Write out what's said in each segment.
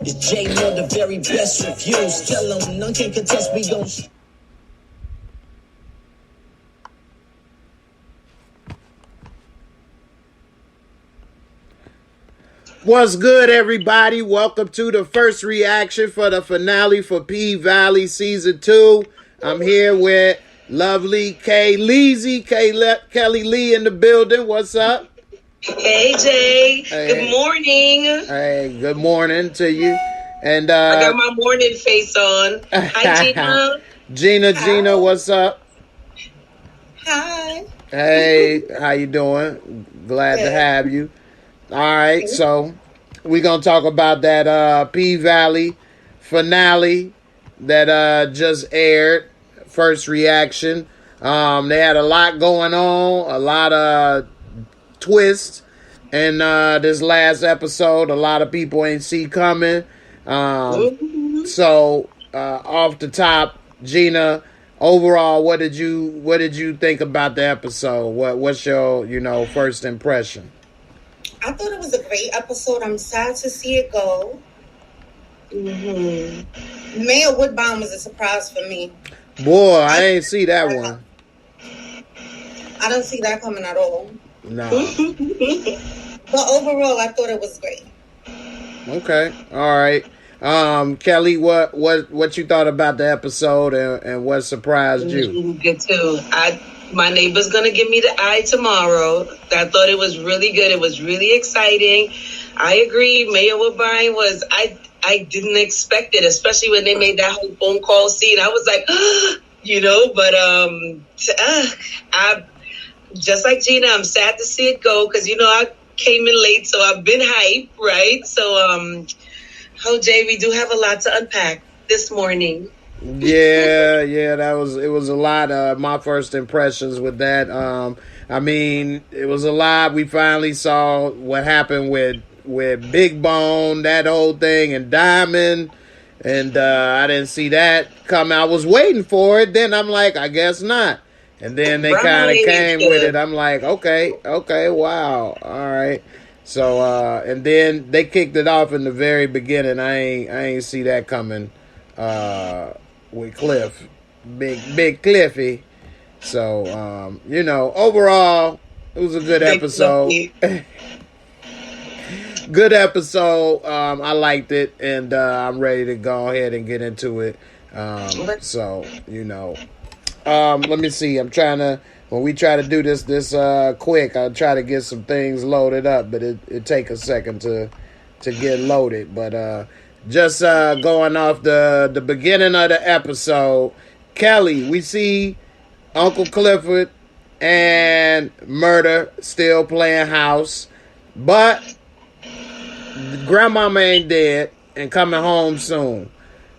It's J Mo, the very best reviews. Tell them none can contest, we gon' What's good, everybody? Welcome to the first reaction for the finale for P Valley Season 2. I'm here with lovely Kay Leezy, Kelly Lee in the building. What's up? Hey, Jay. Hey. Good morning. Hey, good morning to you. And I got my morning face on. Hi, Gina. Gina, what's up? Hi. Hey, how you doing? Glad to have you. All right, so we're going to talk about that P Valley finale that just aired, first reaction. They had a lot going on, a lot of twists in this last episode. A lot of people ain't see coming. So off the top, Gina, overall, what did you think about the episode? What's your first impression? I thought it was a great episode. I'm sad to see it go. Mayor Woodbine was a surprise for me. Boy, I ain't see that one. I don't see that coming at all. No. But overall, I thought it was great. Okay. All right. Kelly, what you thought about the episode and what surprised you? Good too. My neighbor's gonna give me the eye tomorrow. I thought it was really good. It was really exciting. I agree. Mayor Woodbine was. I didn't expect it, especially when they made that whole phone call scene. I was like, But I just like Gina. I'm sad to see it go because I came in late, so I've been hyped, right? So, Jay, we do have a lot to unpack this morning. Yeah, it was a lot of my first impressions with that. It was a lot. We finally saw what happened with Big Bone, that whole thing, and Diamond, and I didn't see that come. I was waiting for it. Then I'm like, I guess not. And then they kind of came with it. I'm like, okay, wow, all right. So and then they kicked it off in the very beginning. I ain't see that coming. With Cliff, big Cliffy. So, overall, it was a good episode. Good episode. I liked it, and I'm ready to go ahead and get into it. Let me see. I'm trying to, when we try to do this quick, I'll try to get some things loaded up, but it take a second to get loaded. But, just going off the beginning of the episode, Kelly, we see Uncle Clifford and Murder still playing house, but Grandmama ain't dead and coming home soon.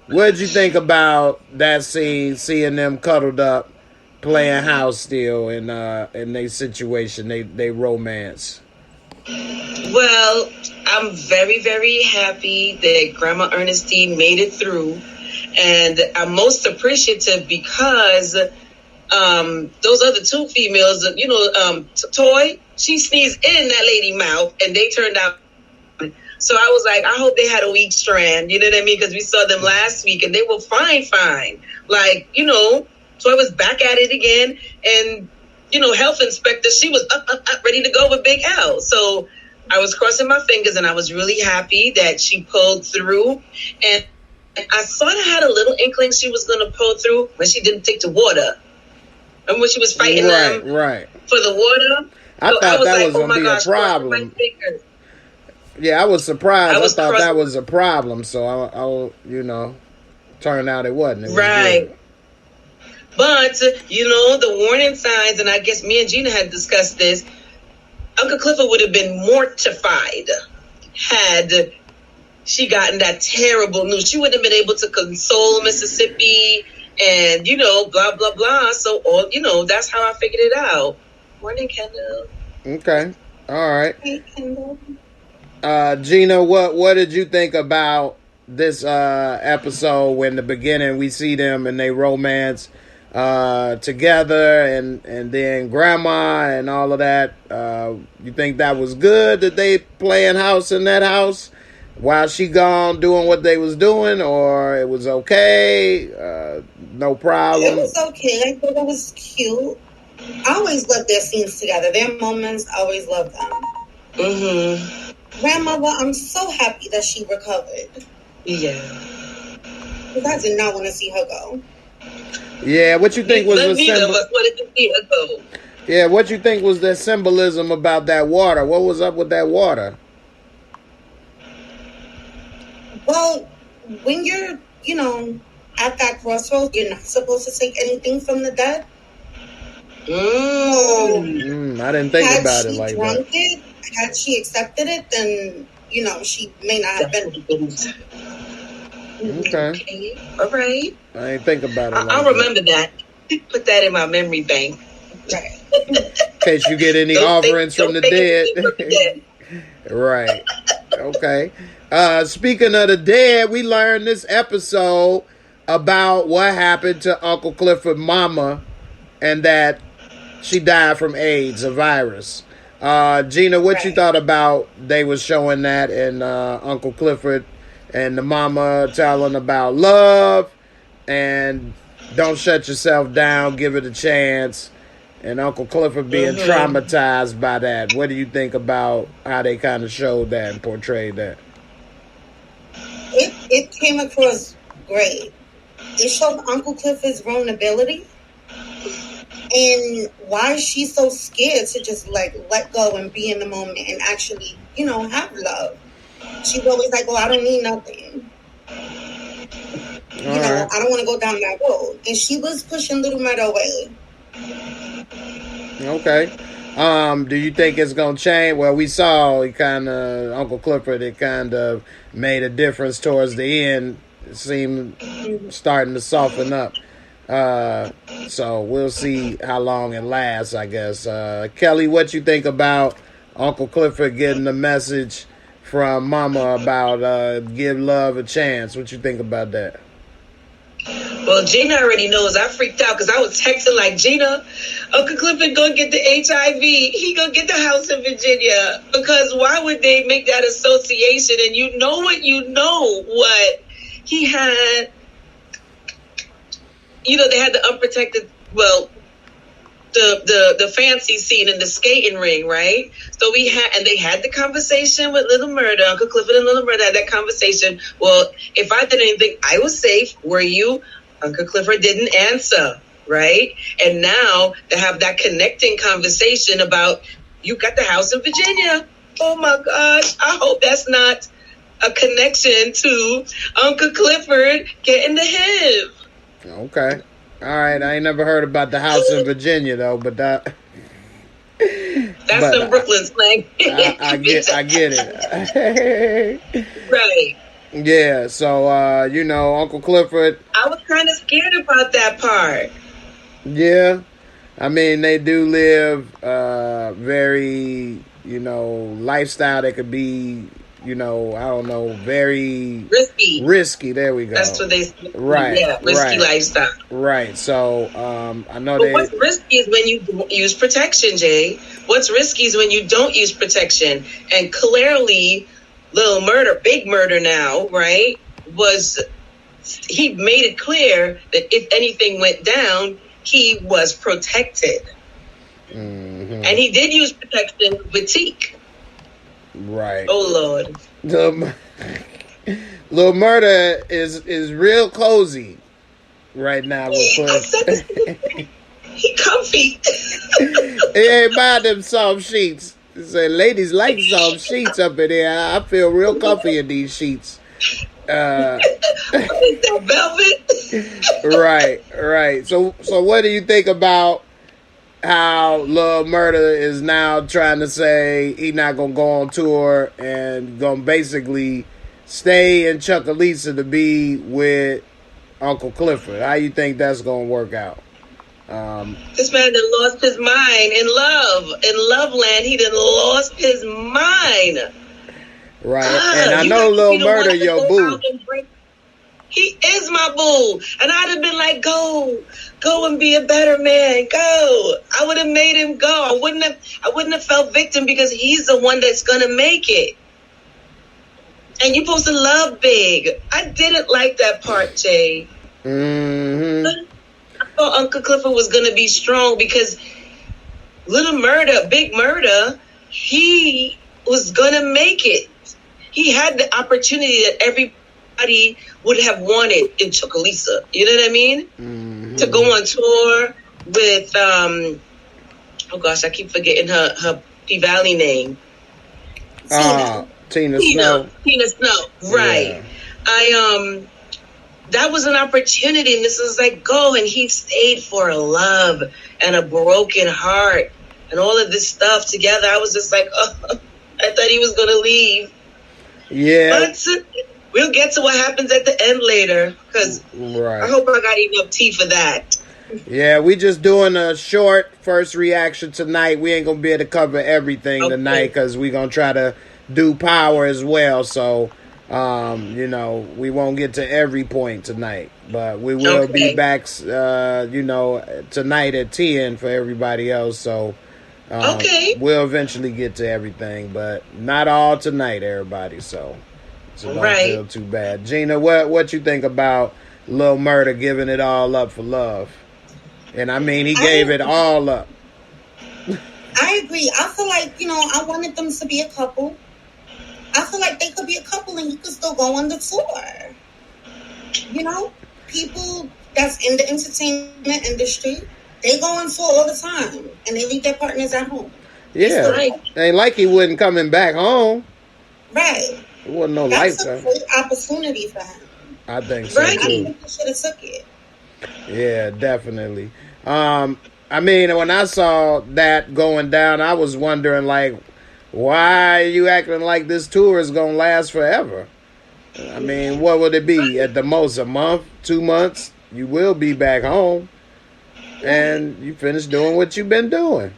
What did you think about that scene, seeing them cuddled up, playing house still in their situation, they romance? Well, I'm very, very happy that Grandma Ernestine made it through. And I'm most appreciative because those other two females, Toy, she sneezed in that lady's mouth and they turned out. So I was like, I hope they had a weak strand, you know what I mean? Because we saw them last week and they were fine. Like, Toy was back at it again. And health inspector, she was up, ready to go with Big L. So I was crossing my fingers and I was really happy that she pulled through. And I sort of had a little inkling she was going to pull through when she didn't take the water. Remember when she was fighting them for the water? I thought that was going to be a problem. Yeah, I was surprised. I thought that was a problem. So I turned out it wasn't. It was right. Good. But, the warning signs, and I guess me and Gina had discussed this, Uncle Clifford would have been mortified had she gotten that terrible news. She wouldn't have been able to console Mississippi and, blah, blah, blah. So, that's how I figured it out. Morning, Kendall. Okay. All right. Hey, Kendall. Gina, what did you think about this episode when in the beginning we see them and they romance together and then Grandma and all of that? You think that was good that they playing house in that house? while she gone doing what they was doing, or it was okay, no problem? It was okay. I thought it was cute. I always loved their scenes together. Their moments, I always loved them. Mm-hmm. Grandmother, I'm so happy that she recovered. Yeah. Because I did not want to see her go. Yeah, what you think was the neither of us wanted to see her go. Yeah, what you think was the symbolism about that water? What was up with that water? Well, when you're, at that crossroads, you're not supposed to take anything from the dead. I didn't think about it like that. Had she accepted it, then, she may not have been. Okay. All right. I didn't think about it like I'll remember that. Put that in my memory bank. Right. In case you get any offerings from the dead. Right. Okay. Speaking of the dead, we learned this episode about what happened to Uncle Clifford mama and that she died from AIDS, a virus. Gina, what you thought about they was showing that and Uncle Clifford and the mama telling about love and don't shut yourself down, give it a chance, and Uncle Clifford being traumatized by that? What do you think about how they kind of showed that and portrayed that? It came across great. It showed Uncle Clifford's vulnerability and why she's so scared to just let go and be in the moment and actually, have love. She's always like, "Oh, I don't need nothing. I don't want to go down that road." And she was pushing Little Murder away. Okay. Do you think it's gonna change? Well, we saw Uncle Clifford, it kind of made a difference towards the end. It seemed starting to soften up. So we'll see how long it lasts, I guess. Kelly, what you think about Uncle Clifford getting the message from Mama about give love a chance? What you think about that? Well, Gina already knows. I freaked out because I was texting like, Gina, Uncle Clifford gonna get the HIV. He gonna get the house in Virginia. Because why would they make that association? And you know what he had. They had the unprotected, the fancy scene in the skating ring, right? So they had the conversation with Little Murder. Uncle Clifford and Little Murder had that conversation. Well, if I did anything, I was safe. Were you? Uncle Clifford didn't answer, right? And now to have that connecting conversation about, you got the house in Virginia. Oh my gosh. I hope that's not a connection to Uncle Clifford getting the HIV. Okay. All right. I ain't never heard about the house in Virginia, though, but that's some Brooklyn slang. I get it. Right. Yeah. So, Uncle Clifford. I was kind of scared about that part. Yeah. I mean, they do live very, lifestyle that could be, I don't know, very risky. There we go. That's what they right. Yeah, risky lifestyle. Right. So I know but what's risky is when you don't use protection, Jay. What's risky is when you don't use protection. And clearly, Big Murder now, right? He made it clear that if anything went down, he was protected. Mm-hmm. And he did use protection with Teak. Right. Oh Lord. Little Murder is real cozy right now with he comfy. He ain't buying them soft sheets. Say ladies like soft sheets up in here. I feel real comfy in these sheets. Velvet. Right. So what do you think about how Lil Murder is now trying to say he not gonna go on tour and gonna basically stay in Chucalissa to be with Uncle Clifford? How you think that's gonna work out? This man done lost his mind in love. In Loveland, he done lost his mind. Right. And I know Lil Murder your boo. He is my boo. And I'd have been like, go and be a better man. Go. I would have made him go. I wouldn't have felt victim because he's the one that's gonna make it. And you're supposed to love big. I didn't like that part, Jay. Mm-hmm. I thought Uncle Clifford was going to be strong because Big Murder, he was going to make it. He had the opportunity that everybody would have wanted in Chocolisa. You know what I mean? Mm-hmm. To go on tour with, oh gosh, I keep forgetting her P-Valley name. Tina Snow. Tina Snow, right. Yeah. That was an opportunity, and this was like, go, and he stayed for a love and a broken heart and all of this stuff together. I was just like, oh, I thought he was going to leave. Yeah. But we'll get to what happens at the end later, because I hope I got enough tea for that. Yeah, we just doing a short first reaction tonight. We ain't going to be able to cover everything tonight because we're going to try to do Power as well. So, you know, we won't get to every point tonight. But we will be back, you know, tonight at 10 for everybody else. So, we'll eventually get to everything. But not all tonight, everybody. So don't feel too bad. Gina, what you think about Lil Murda giving it all up for love? And I mean, he gave it all up. I agree. I feel like, you know, I wanted them to be a couple. I feel like they could be a couple and he could still go on the tour. You know, people that's in the entertainment industry, they go on tour all the time and they leave their partners at home. Yeah. Ain't like he wasn't coming back home. Right. It wasn't no That's lifetime. a great opportunity for him. I think so, too. I think he should have took it. Yeah, definitely. I mean, when I saw that going down, I was wondering, like, why are you acting like this tour is going to last forever? I mean, what would it be? At the most, a month, 2 months? You will be back home. And you finish doing what you've been doing.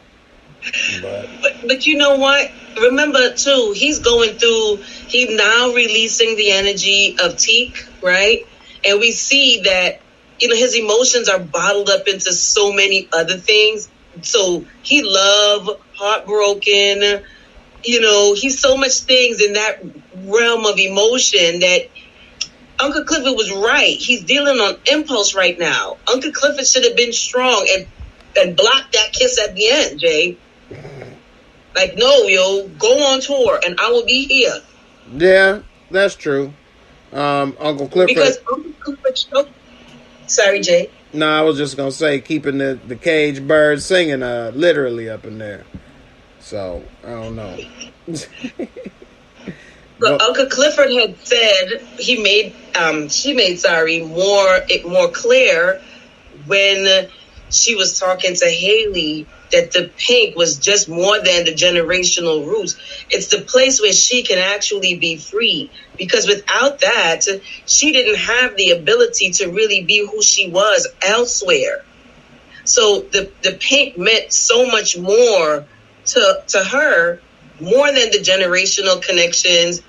But you know what? Remember, too, he's now releasing the energy of Teak, right? And we see that, you know, his emotions are bottled up into so many other things. So he heartbroken, you know, he's so much things in that realm of emotion that Uncle Clifford was right. He's dealing on impulse right now. Uncle Clifford should have been strong and blocked that kiss at the end, Jay. Like, no, yo, go on tour and I will be here. Yeah, that's true. Uncle Clifford. Because Uncle Clifford sorry, Jay. No, I was just going to say, keeping the cage bird singing literally up in there. So, I don't know. But Uncle Clifford had said she made more clear when she was talking to Haley that the pink was just more than the generational roots. It's the place where she can actually be free. Because without that, she didn't have the ability to really be who she was elsewhere. So the pink meant so much more to her, more than the generational connections,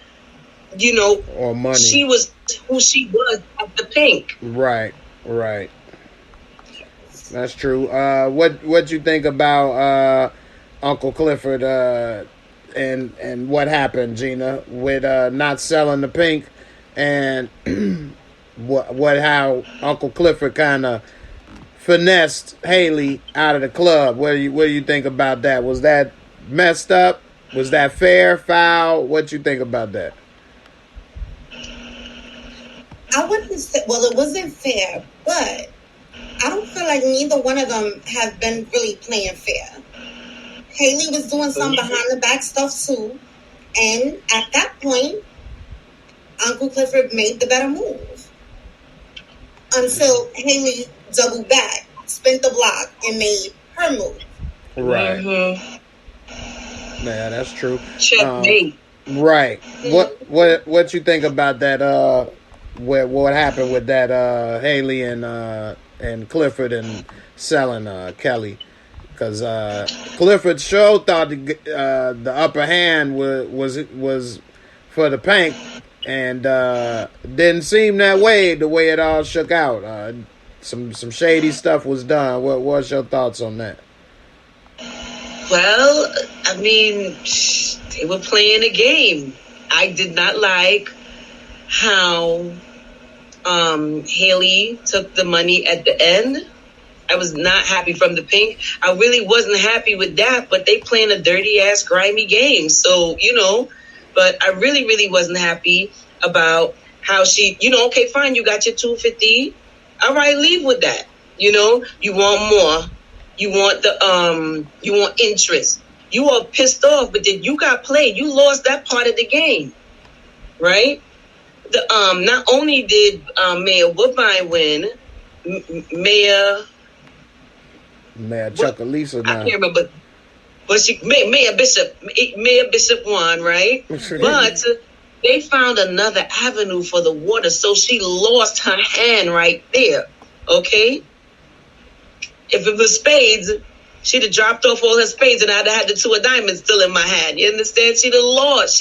you know, or money. She was who she was at the pink. Right. That's true. What you think about Uncle Clifford and what happened, Gina, with not selling the pink, and how Uncle Clifford kind of finessed Haley out of the club? What do you think about that? Was that messed up? Was that fair, foul? What you think about that? I wouldn't say, well, it wasn't fair, but I don't feel like neither one of them have been really playing fair. Haley was doing some behind the back stuff too. And at that point, Uncle Clifford made the better move. Until Haley doubled back, spent the block, and made her move. Right. Mm-hmm. Yeah, that's true. Checkmate. Right. What you think about that? What happened with that? Haley and Clifford and selling Kelly, because Clifford sure thought the upper hand was for the pink, and didn't seem that way. The way it all shook out, some shady stuff was done. What's your thoughts on that? Well, I mean, they were playing a game. I did not like how Haley took the money at the end. I was not happy from the Pink. I really wasn't happy with that, but they playing a dirty ass, grimy game. So, but I really, really wasn't happy about how she, okay, fine, you got your $250. All right, leave with that. You want more. You want interest. You are pissed off, but then you got played. You lost that part of the game, right? Not only did Mayor Woodbine win, Mayor Chuckalisa now. I can't remember, but Mayor Bishop won, right? But they found another avenue for the water, so she lost her hand right there. Okay, if it was spades, she'd have dropped off all her spades, and I'd have had the 2 of diamonds still in my hand. You understand? She lost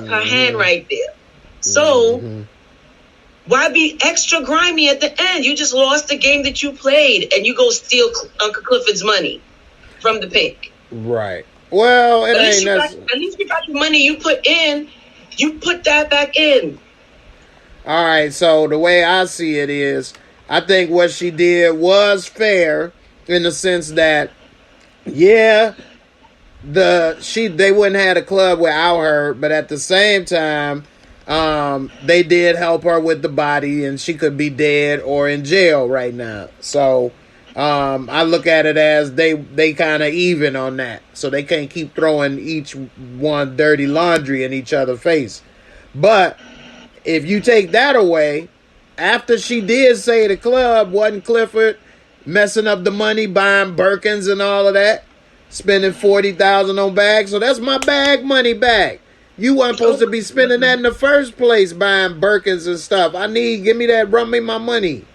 her hand right there. So why be extra grimy at the end? You just lost the game that you played, and you go steal Uncle Clifford's money from the Pink. Right. Well, at least you got the money you put in. You put that back in. All right. So the way I see it is, I think what she did was fair in the sense that, yeah, they wouldn't have a club without her, but at the same time, they did help her with the body, and she could be dead or in jail right now. So I look at it as they kind of even on that, so they can't keep throwing each one dirty laundry in each other's face. But if you take that away, after she did say the club wasn't Clifford messing up the money, buying Birkins and all of that, spending $40,000 on bags, so that's my bag money back. You weren't supposed to be spending that in the first place, buying Birkins and stuff. Give me that, run me my money.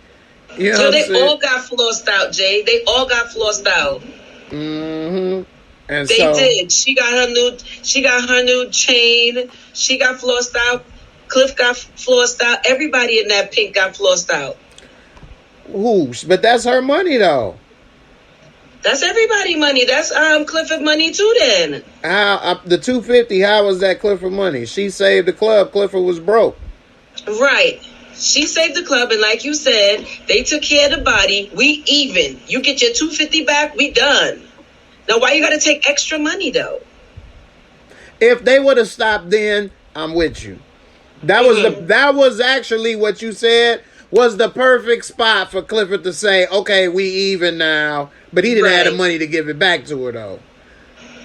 You know so they all got flossed out, Jay. They all got flossed out. Mm-hmm. And they did. She got her new chain. She got flossed out. Cliff got flossed out. Everybody in that Pink got flossed out. Ooh, but that's her money though. That's everybody money. That's Clifford money too. Then how the $250? How was that Clifford money? She saved the club. Clifford was broke. Right. She saved the club, and like you said, they took care of the body. We even. You get your $250 back. We done. Now, why you got to take extra money though? If they would have stopped, then I'm with you. That was actually what you said was the perfect spot for Clifford to say, "Okay, we even now." But he didn't have the money to give it back to her, though.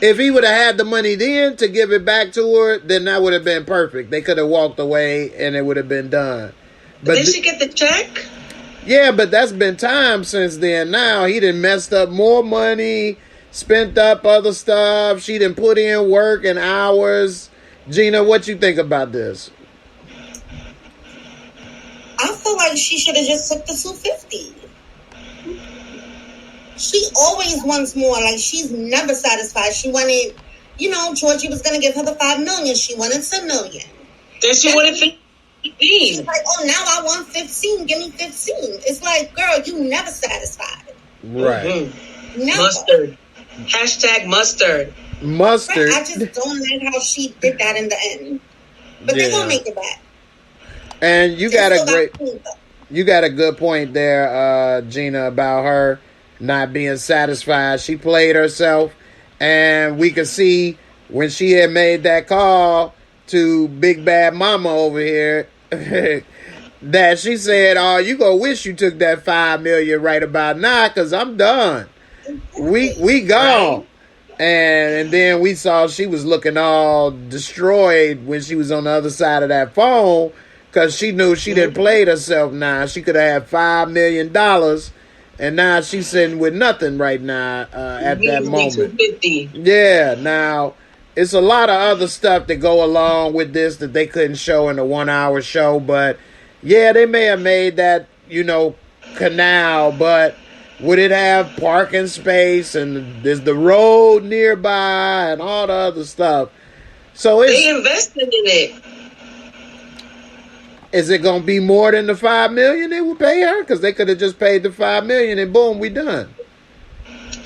If he would have had the money then to give it back to her, then that would have been perfect. They could have walked away, and it would have been done. But did she get the check? Yeah, but that's been time since then. Now, he done messed up more money, spent up other stuff. She done put in work and hours. Gina, what you think about this? I feel like she should have just took the $250. She always wants more. Like, she's never satisfied. She wanted, Georgie was going to give her the $5 million. She wanted $10 million. Then she wanted 15. She's like, oh, now I want 15. Give me 15. It's like, girl, you never satisfied. Right. Mm-hmm. Never. Mustard. Hashtag mustard. Mustard. But I just don't like how she did that in the end. But they're going to make it back. And you got a good point there, Gina, about her not being satisfied. She played herself, and we could see when she had made that call to Big Bad Mama over here that she said, "Oh, you gonna wish you took that $5 million right about now, cause I'm done. We gone." And then we saw she was looking all destroyed when she was on the other side of that phone, cause she knew she done played herself. Now she could have had $5 million. And now she's sitting with nothing right now at that moment. Yeah, now it's a lot of other stuff that go along with this that they couldn't show in a 1 hour show. But yeah, they may have made that, canal. But would it have parking space and there's the road nearby and all the other stuff? So they invested in it. Is it going to be more than the $5 million they would pay her? Because they could have just paid the $5 million and boom, we done.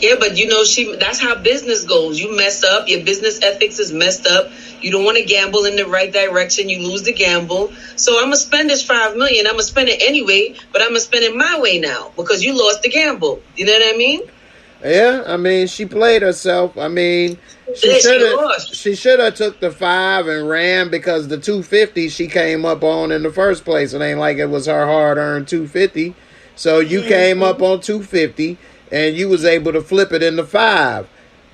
Yeah, but you know, that's how business goes. You mess up, your business ethics is messed up. You don't want to gamble in the right direction. You lose the gamble. So I'm going to spend this $5 million. I'm going to spend it anyway, but I'm going to spend it my way now because you lost the gamble. You know what I mean? Yeah, I mean, she played herself. I mean, she should have took the 5 and ran because the 250 she came up on in the first place. It ain't like it was her hard-earned 250. So you came up on 250 and you was able to flip it into 5.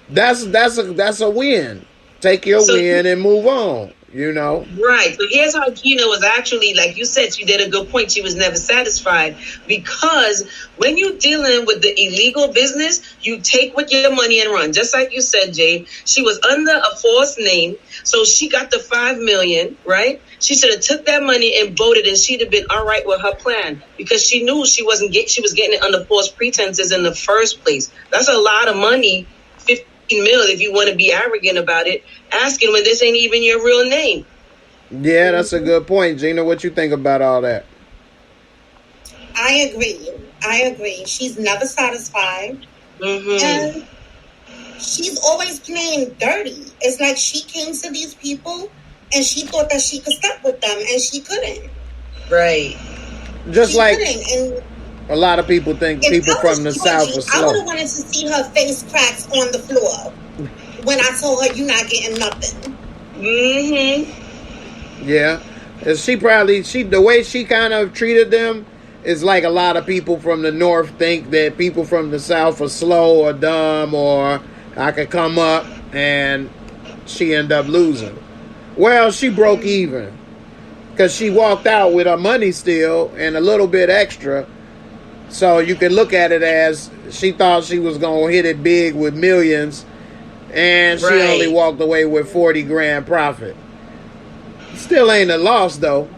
That's a win. Take your win and move on, you know. Right. So here's how Gina was actually, like you said, she did a good point. She was never satisfied because when you're dealing with the illegal business, you take with your money and run. Just like you said, Jay, she was under a false name. So she got the $5 million, right? She should have took that money and voted, and she'd have been all right with her plan because she knew she was getting it under false pretenses in the first place. That's a lot of money. Mil, if you want to be arrogant about it, asking when this ain't even your real name. Yeah, that's a good point, Gina. What you think about all that? I agree. She's never satisfied. And she's always playing dirty. It's like she came to these people and she thought that she could step with them and she couldn't. Right. Just she like couldn't. A lot of people think people from the South are slow. I would have wanted to see her face cracks on the floor when I told her you're not getting nothing. Yeah. The way she kind of treated them is like a lot of people from the North think that people from the South are slow or dumb or I could come up, and she ended up losing. Well, she broke even because she walked out with her money still and a little bit extra. So you can look at it as she thought she was going to hit it big with millions, and she only walked away with 40 grand profit. Still ain't a loss, though.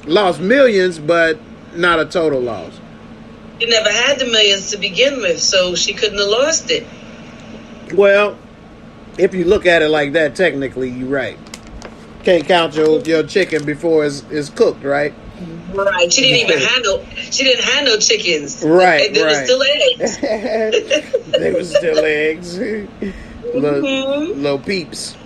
Lost millions, but not a total loss. She never had the millions to begin with, so she couldn't have lost it. Well, if you look at it like that, technically, you're right. Can't count your chicken before it's cooked, right? Right. She didn't have no chickens. Right. They were still eggs. They were still eggs. Little peeps.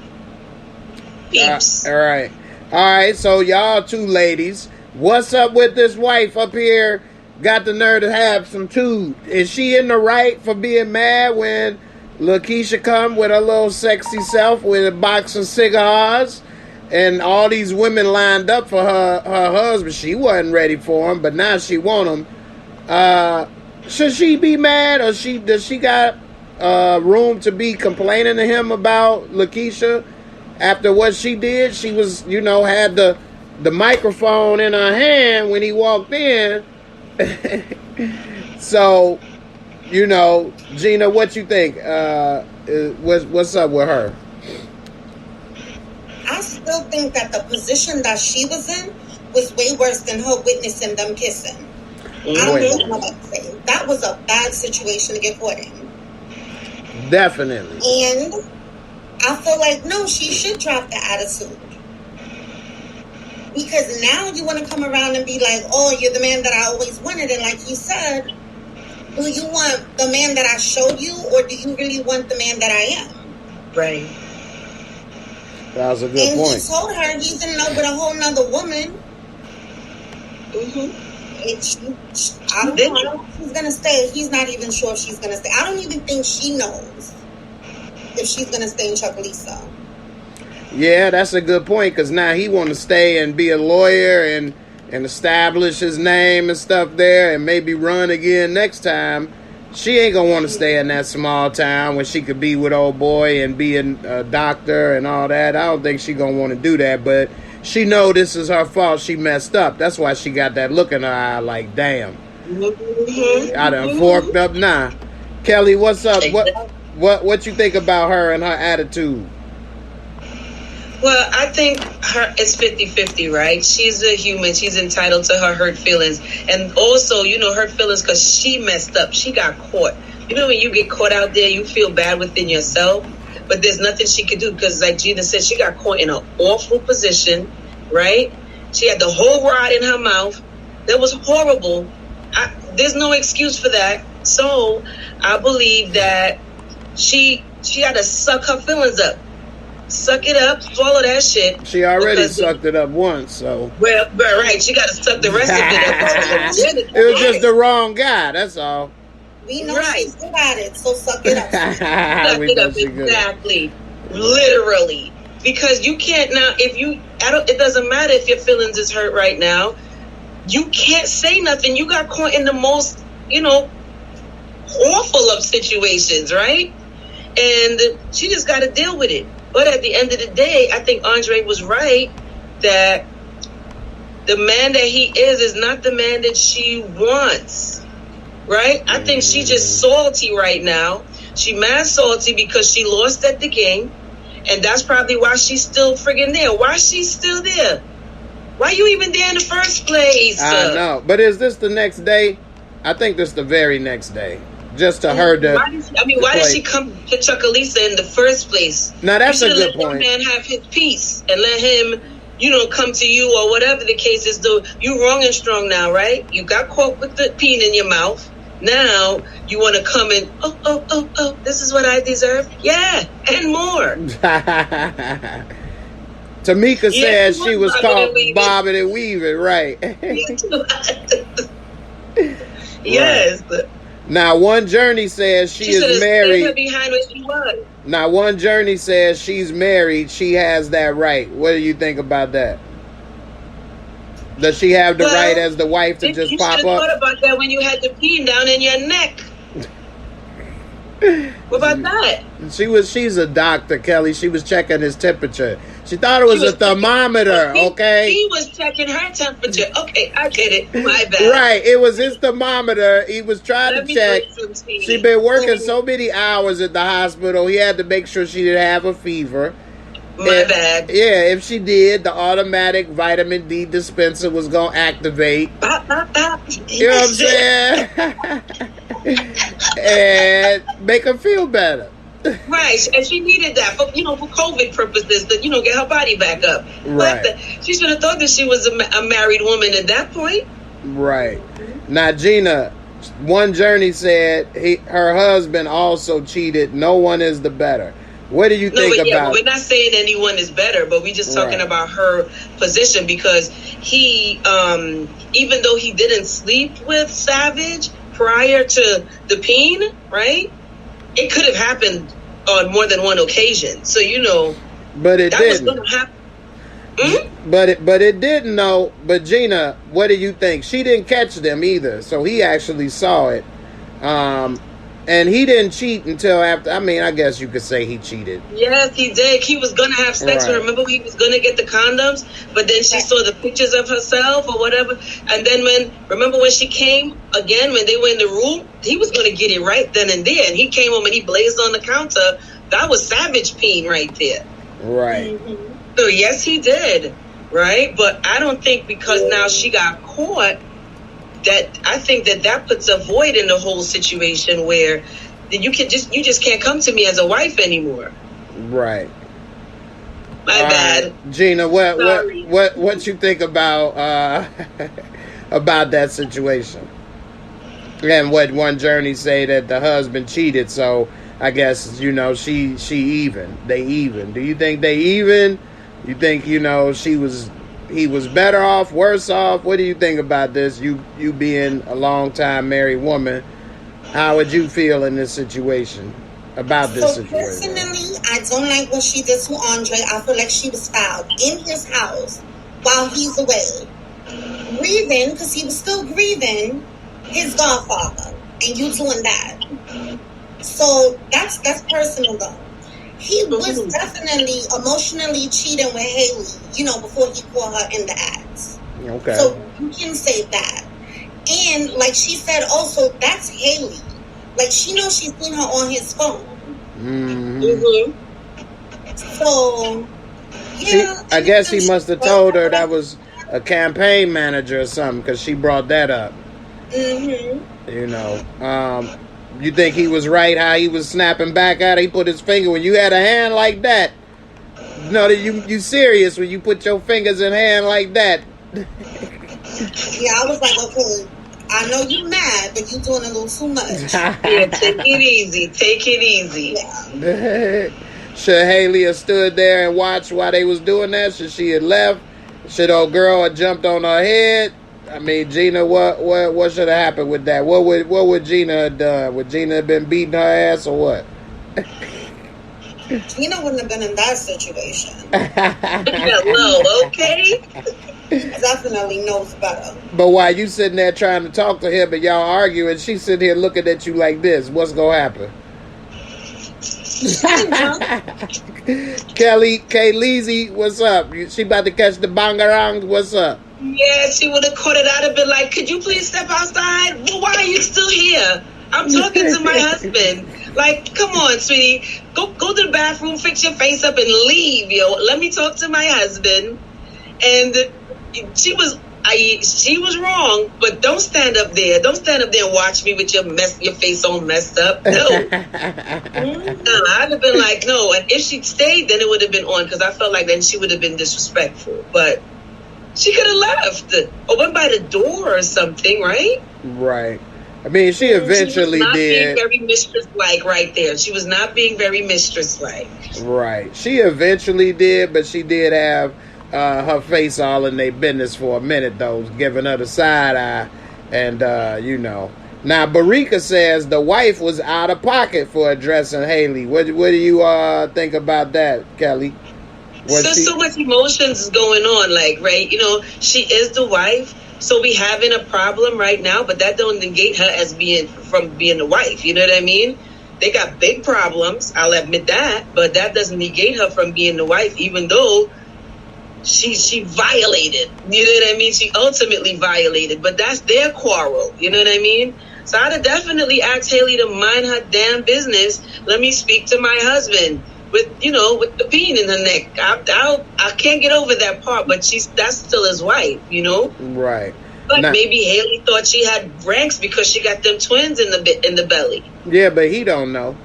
All right. So y'all two ladies, what's up with this wife up here? Got the nerve to have some too. Is she in the right for being mad when LaKeisha come with her little sexy self with a box of cigars? And all these women lined up for her husband. She wasn't ready for him, but now she want him. Should she be mad, or does she got room to be complaining to him about LaKeisha after what she did? She was, had the microphone in her hand when he walked in. So, Gina, what you think? What's up with her? I still think that the position that she was in was way worse than her witnessing them kissing. I don't know what to say. That was a bad situation to get caught in. Definitely. And I feel like, no, she should drop the attitude. Because now you want to come around and be like, oh, you're the man that I always wanted. And like you said, do you want the man that I showed you, or do you really want the man that I am? Right. That was a good point. And he told her he's in love with a whole nother woman. I don't know if she's going to stay. He's not even sure if she's going to stay. I don't even think she knows if she's going to stay in Chocolisa. Yeah, that's a good point, because now he want to stay and be a lawyer and establish his name and stuff there and maybe run again next time. She ain't gonna want to stay in that small town when she could be with old boy and be a doctor and all that. I don't think she gonna want to do that, but she know this is her fault. She messed up. That's why she got that look in her eye like, damn. I done forked up now. Kelly, what's up? What you think about her and her attitude? Well, I think it's 50-50, right? She's a human. She's entitled to her hurt feelings. And also, hurt feelings because she messed up. She got caught. When you get caught out there, you feel bad within yourself. But there's nothing she could do because, like Gina said, she got caught in an awful position, right? She had the whole rod in her mouth. That was horrible. There's no excuse for that. So I believe that she got to suck her feelings up. Suck it up, swallow that shit. She already sucked it up once, so. Well, right. She got to suck the rest of it up. It was just the wrong guy, that's all. We know she's good at it, so suck it up. Suck it up, exactly. Literally. Because you can't now, it doesn't matter if your feelings is hurt right now. You can't say nothing. You got caught in the most, awful of situations, right? And she just got to deal with it. But at the end of the day, I think Andre was right that the man that he is not the man that she wants, right? I think she's just salty right now. She mad salty because she lost at the game, and that's probably why she's still friggin' there. Why is she still there? Why you even there in the first place? I know, but is this the next day? I think this the very next day. Just to her to. Why did she come to Chuckalisa in the first place? Now that's a good point. Let the man have his peace and let him, come to you or whatever the case is. You wrong and strong now, right? You got caught with the peen in your mouth. Now you want to come and oh, this is what I deserve. Yeah, and more. Tamika said she was caught bobbing and weaving, right? Yes. Right. Now, One Journey says she is married. Her behind where she was. Now, One Journey says she's married. She has that right. What do you think about that? Does she have the right as the wife to just pop up? You should have thought about that when you had the peen down in your neck. What about that? She's a doctor, Kelly. She was checking his temperature. She thought it was a thermometer, okay? He was checking her temperature. Okay, I get it. My bad. Right, it was his thermometer. He was trying to check. She'd been working so many hours at the hospital. He had to make sure she didn't have a fever. My bad. Yeah, if she did, the automatic vitamin D dispenser was going to activate. Bop, bop, bop. You know what I'm saying? And make her feel better. Right, and she needed that for COVID purposes to get her body back up. Right. But she should have thought that she was a married woman at that point. Right. Now, Gina, One Journey said her husband also cheated. No one is the better. What do you think about? We're not saying anyone is better, but we're just talking about her position because he, even though he didn't sleep with Savage prior to the peen, right? It could have happened on more than one occasion. So, but it that didn't. was going to happen. Mm-hmm. But it didn't know. But Gina, what do you think? She didn't catch them either. So he actually saw it. And he didn't cheat until after. I mean, I guess you could say he cheated. Yes, he did. He was going to have sex with her. Remember, he was going to get the condoms, but then she saw the pictures of herself or whatever. And then remember when she came again, when they were in the room, he was going to get it right then and there. And he came home and he blazed on the counter. That was savage peen right there. Right. Mm-hmm. So, yes, he did. Right. But I don't think because now she got caught, that I think that puts a void in the whole situation where you just can't come to me as a wife anymore. Right. My bad. Gina, what you think about about that situation? And what One Journey say that the husband cheated, so I guess she even. They even. Do you think they even? You think he was better off, worse off? What do you think about this? You being a long-time married woman, how would you feel in this situation? About this situation? Personally, I don't like what she did to Andre. I feel like she was foul in his house while he's away. Grieving, because he was still grieving his godfather. And you doing that. So that's personal though. He was definitely emotionally cheating with Haley, before he caught her in the act. Okay. So you can say that. And like she said also, that's Haley. Like she knows she's seen her on his phone. Mm-hmm. So, yeah. I guess he must have told her that was a campaign manager or something because she brought that up. Mm-hmm. You think he was right how he was snapping back at her? He put his finger when you had a hand like that. You serious when you put your fingers in hand like that? Yeah, I was like, okay, I know you mad, but you doing a little too much. Yeah, take it easy. Take it easy. Yeah. Should Haley have stood there and watched while they was doing that? Should she have left? Should old girl have jumped on her head? I mean, Gina, what should have happened with that? What would Gina have done? Would Gina have been beating her ass or what? Gina wouldn't have been in that situation. Hello, okay? Definitely knows better. But while you sitting there trying to talk to him and y'all arguing, she's sitting here looking at you like this. What's gonna happen? Kelly, Kayleezy, what's up? She about to catch the bangarang. What's up? Yeah, she would have caught it out and been like, could you please step outside? Well, why are you still here? I'm talking to my husband. Like, come on, sweetie. Go to the bathroom, fix your face up, and leave, yo. Let me talk to my husband. And she was wrong, but don't stand up there. Don't stand up there and watch me with your face all messed up. No. I'd have been like, no. And if she stayed, then it would have been on, because I felt like then she would have been disrespectful. But she could have left or went by the door or something, right? Right. I mean, she eventually she was not did. Being very mistress-like right there. She was not being very mistress-like. Right. She eventually did, but she did have her face all in their business for a minute, though, giving her the side eye. And, Now, Barika says the wife was out of pocket for addressing Haley. What do you think about that, Kelly? So much emotions going on, like, right? She is the wife. So we having a problem right now, but that don't negate her as being the wife. You know what I mean? They got big problems. I'll admit that, but that doesn't negate her from being the wife, even though she violated. You know what I mean? She ultimately violated, but that's their quarrel. You know what I mean? So I'd have definitely asked Haley to mind her damn business. Let me speak to my husband with the peen in her neck. I can't get over that part, but that's still his wife, Right. But maybe Haley thought she had ranks because she got them twins in the belly. Yeah, but he don't know.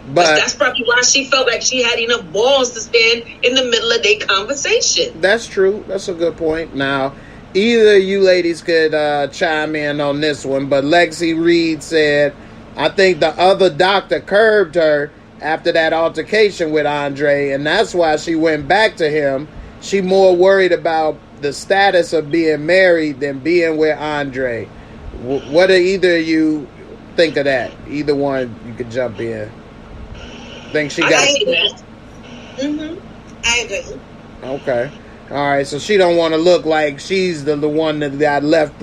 But that's probably why she felt like she had enough balls to stand in the middle of their conversation. That's true. That's a good point. Now, either you ladies could chime in on this one, but Lexi Reed said, I think the other doctor curbed her after that altercation with Andre, and that's why she went back to him. She more worried about the status of being married than being with Andre. What do either of you think of that? Either one, you could jump in. Think she got... I agree. Okay. All right, so she don't want to look like she's the one that got left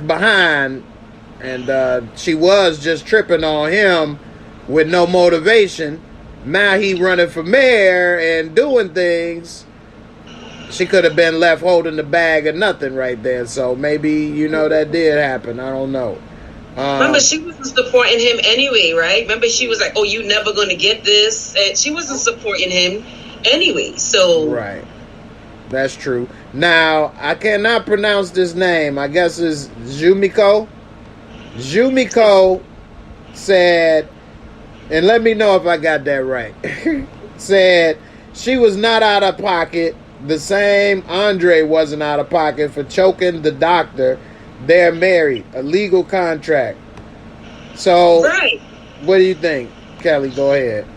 behind, and she was just tripping on him with no motivation. Now he running for mayor and doing things. She could have been left holding the bag of nothing right there. So maybe, that did happen. I don't know. Remember, she wasn't supporting him anyway, right? Remember, she was like, oh, you never going to get this. And she wasn't supporting him anyway. So right. That's true. Now, I cannot pronounce this name. I guess it's Jumiko. Jumiko said, and let me know if I got that right, said she was not out of pocket. The same Andre wasn't out of pocket for choking the doctor. They're married. A legal contract. So, right. What do you think? Kelly, go ahead.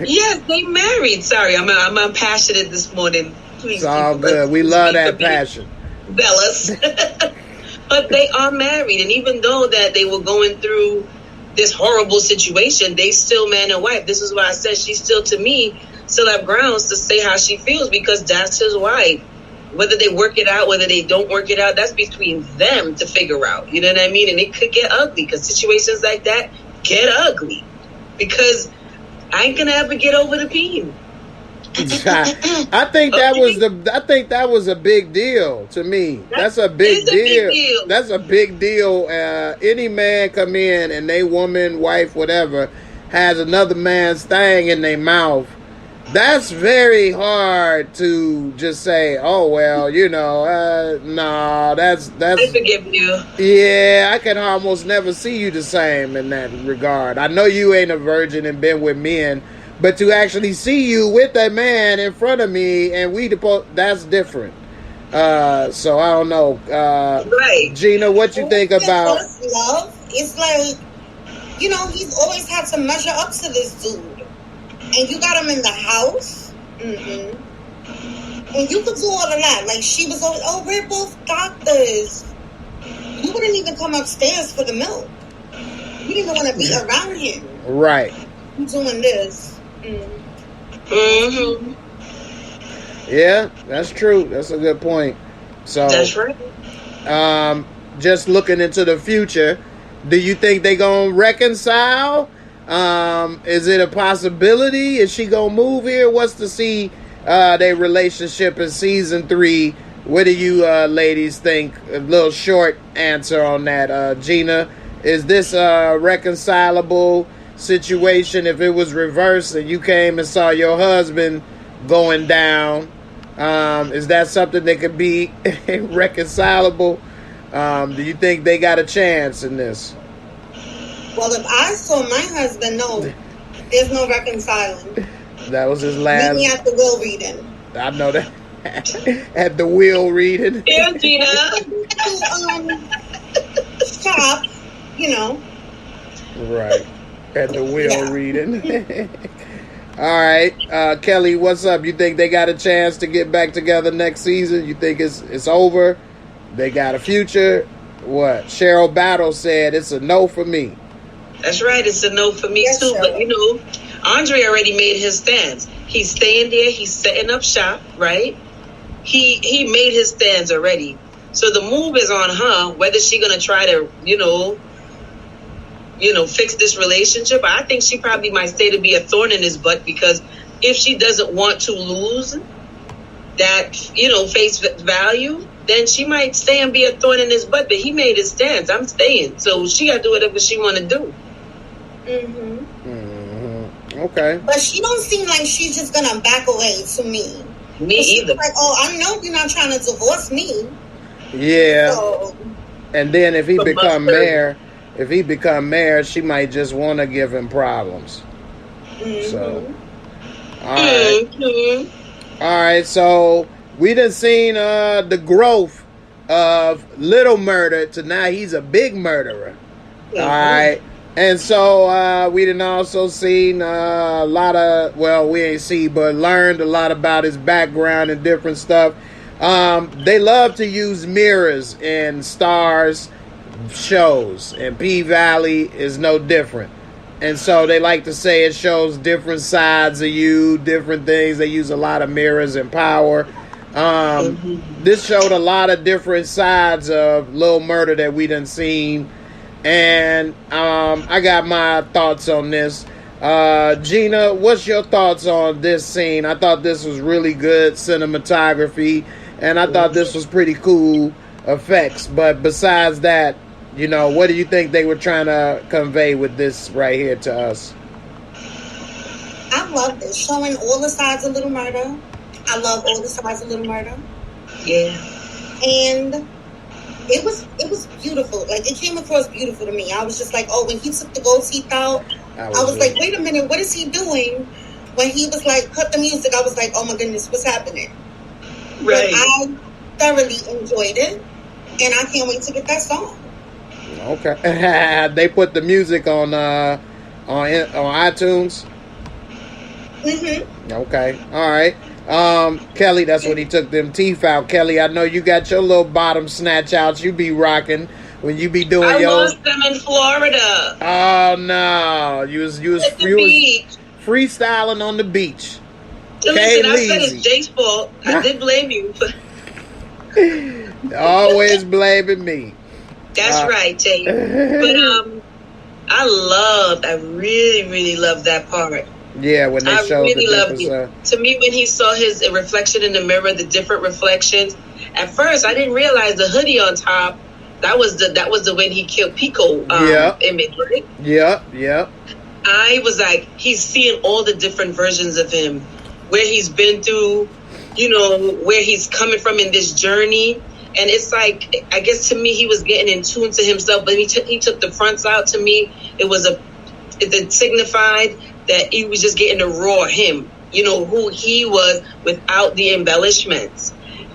Yes, they married. Sorry, I'm passionate this morning. Please, it's all good. We love that passion. Bellas. But they are married. And even though that they were going through this horrible situation, they still man and wife. This is why I said she still, to me, still have grounds to say how she feels, because that's his wife. Whether they work it out, whether they don't work it out, that's between them to figure out. You know what I mean? And it could get ugly, because situations like that get ugly. Because I ain't gonna ever get over the peen. I think that was a big deal to me. That's a big deal. That's a big deal. Any man come in and they woman, wife, whatever, has another man's thing in their mouth. That's very hard to just say, oh, well, no, that's... I forgive you. Yeah, I can almost never see you the same in that regard. I know you ain't a virgin and been with men, but to actually see you with a man in front of me and that's different. So I don't know. Right. Gina, what you think about first love? It's like, you know, he's always had to measure up to this dude. And you got him in the house. Mm-hmm. And you could do all of that. Like, she was always, oh, we're both doctors. You wouldn't even come upstairs for the milk. You didn't want to be around him. Right. You doing this. Mm-hmm. Yeah, that's true. That's a good point. So that's right. Just looking into the future, do you think they gonna reconcile? Is it a possibility? Is she gonna move here? What's to see their relationship in season 3? What do you ladies think? A little short answer on that. Gina, is this a reconcilable situation? If it was reversed and you came and saw your husband going down, is that something that could be reconcilable? Do you think they got a chance in this? Well, if I saw my husband, no, there's no reconciling. That was his last. Meet me at the will reading. I know that. At the will reading. Yeah, Gina. Shop, you know. Right. At the will reading. All right. Kelly, what's up? You think they got a chance to get back together next season? You think it's over? They got a future? What? Cheryl Battle said it's a no for me. That's right. It's a no for me, yes, too. Sir. But, you know, Andre already made his stance. He's staying there. He's setting up shop, right? He made his stands already. So the move is on her, whether she's going to try to, you know, fix this relationship. I think she probably might stay to be a thorn in his butt, because if she doesn't want to lose that, you know, face value, then she might stay and be a thorn in his butt. But he made his stance. I'm staying. So she got to do whatever she want to do. Okay. But she don't seem like she's just going to back away to me. Me either. Like, oh, I know you're not trying to divorce me. Yeah. So, and then if he become mayor, she might just want to give him problems. So, all right. All right, so we done seen the growth of Little Murder to now he's a big murderer. All right. And so we done also seen a lot of, well, we ain't see, but learned a lot about his background and different stuff. They love to use mirrors in Stars shows, and P-Valley is no different. And so they like to say it shows different sides of you, different things. They use a lot of mirrors and power. This showed a lot of different sides of Lil Murder that we done seen. And I got my thoughts on this. Gina, what's your thoughts on this scene? I thought this was really good cinematography, and I thought this was pretty cool effects. But besides that, you know, what do you think they were trying to convey with this right here to us? I love this, showing all the sides of Little Murder. I love all the sides of Little Murder. Yeah. And it was beautiful. Like, it came across beautiful to me. I was just like, oh, when he took the gold teeth out, I was like, wait a minute, what is he doing? When he was like, cut the music, I was like, oh my goodness, what's happening? Right. But I thoroughly enjoyed it, and I can't wait to get that song. Okay. They put the music on iTunes? Okay. All right. Kelly, that's when he took them teeth out. Kelly, I know you got your little bottom snatch outs you be rocking when you be doing I lost them in Florida. Oh no. You was freestyling on the beach. So listen, I said it's Jay's fault. I did blame you. Always blaming me. That's right, Jay. But I really, really loved that part. Yeah, when they showed really the loved difference. it. To me, when he saw his reflection in the mirror, the different reflections. At first, I didn't realize the hoodie on top. That was the when he killed Pico image, right? Yeah. I was like, he's seeing all the different versions of him, where he's been through, you know, where he's coming from in this journey. And it's like, I guess to me, he was getting in tune to himself. But he took the fronts out. To me, it signified that he was just getting the raw him, you know, who he was without the embellishments.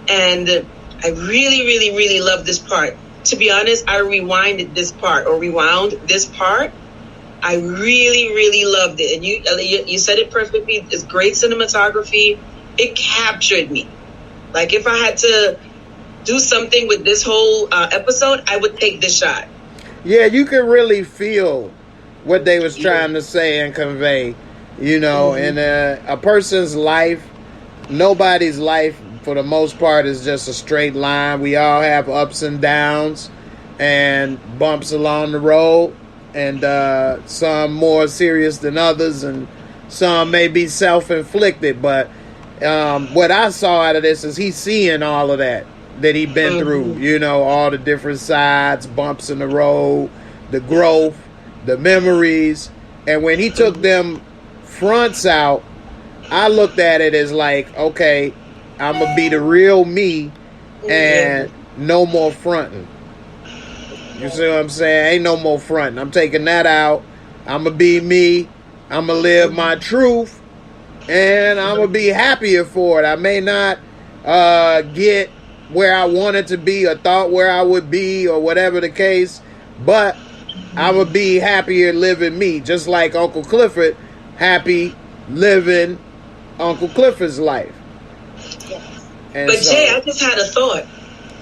And I really, really, really love this part. To be honest, I rewound this part. I really, really loved it. And you said it perfectly. It's great cinematography. It captured me. Like, if I had to do something with this whole episode, I would take this shot. Yeah, you could really feel what they was trying to say and convey. You know, in a person's life, nobody's life, for the most part, is just a straight line. We all have ups and downs and bumps along the road, and some more serious than others, and some may be self-inflicted. But what I saw out of this is he's seeing all of that he'd been through, you know, all the different sides, bumps in the road, the growth, the memories. And when he took them fronts out, I looked at it as like, okay, I'm going to be the real me and no more fronting. You see what I'm saying? Ain't no more fronting. I'm taking that out. I'm going to be me. I'm going to live my truth. And I'm going to be happier for it. I may not get where I wanted to be or thought where I would be or whatever the case, but I would be happier living me, just like Uncle Clifford happy living Uncle Clifford's life. And but so, Jay, I just had a thought.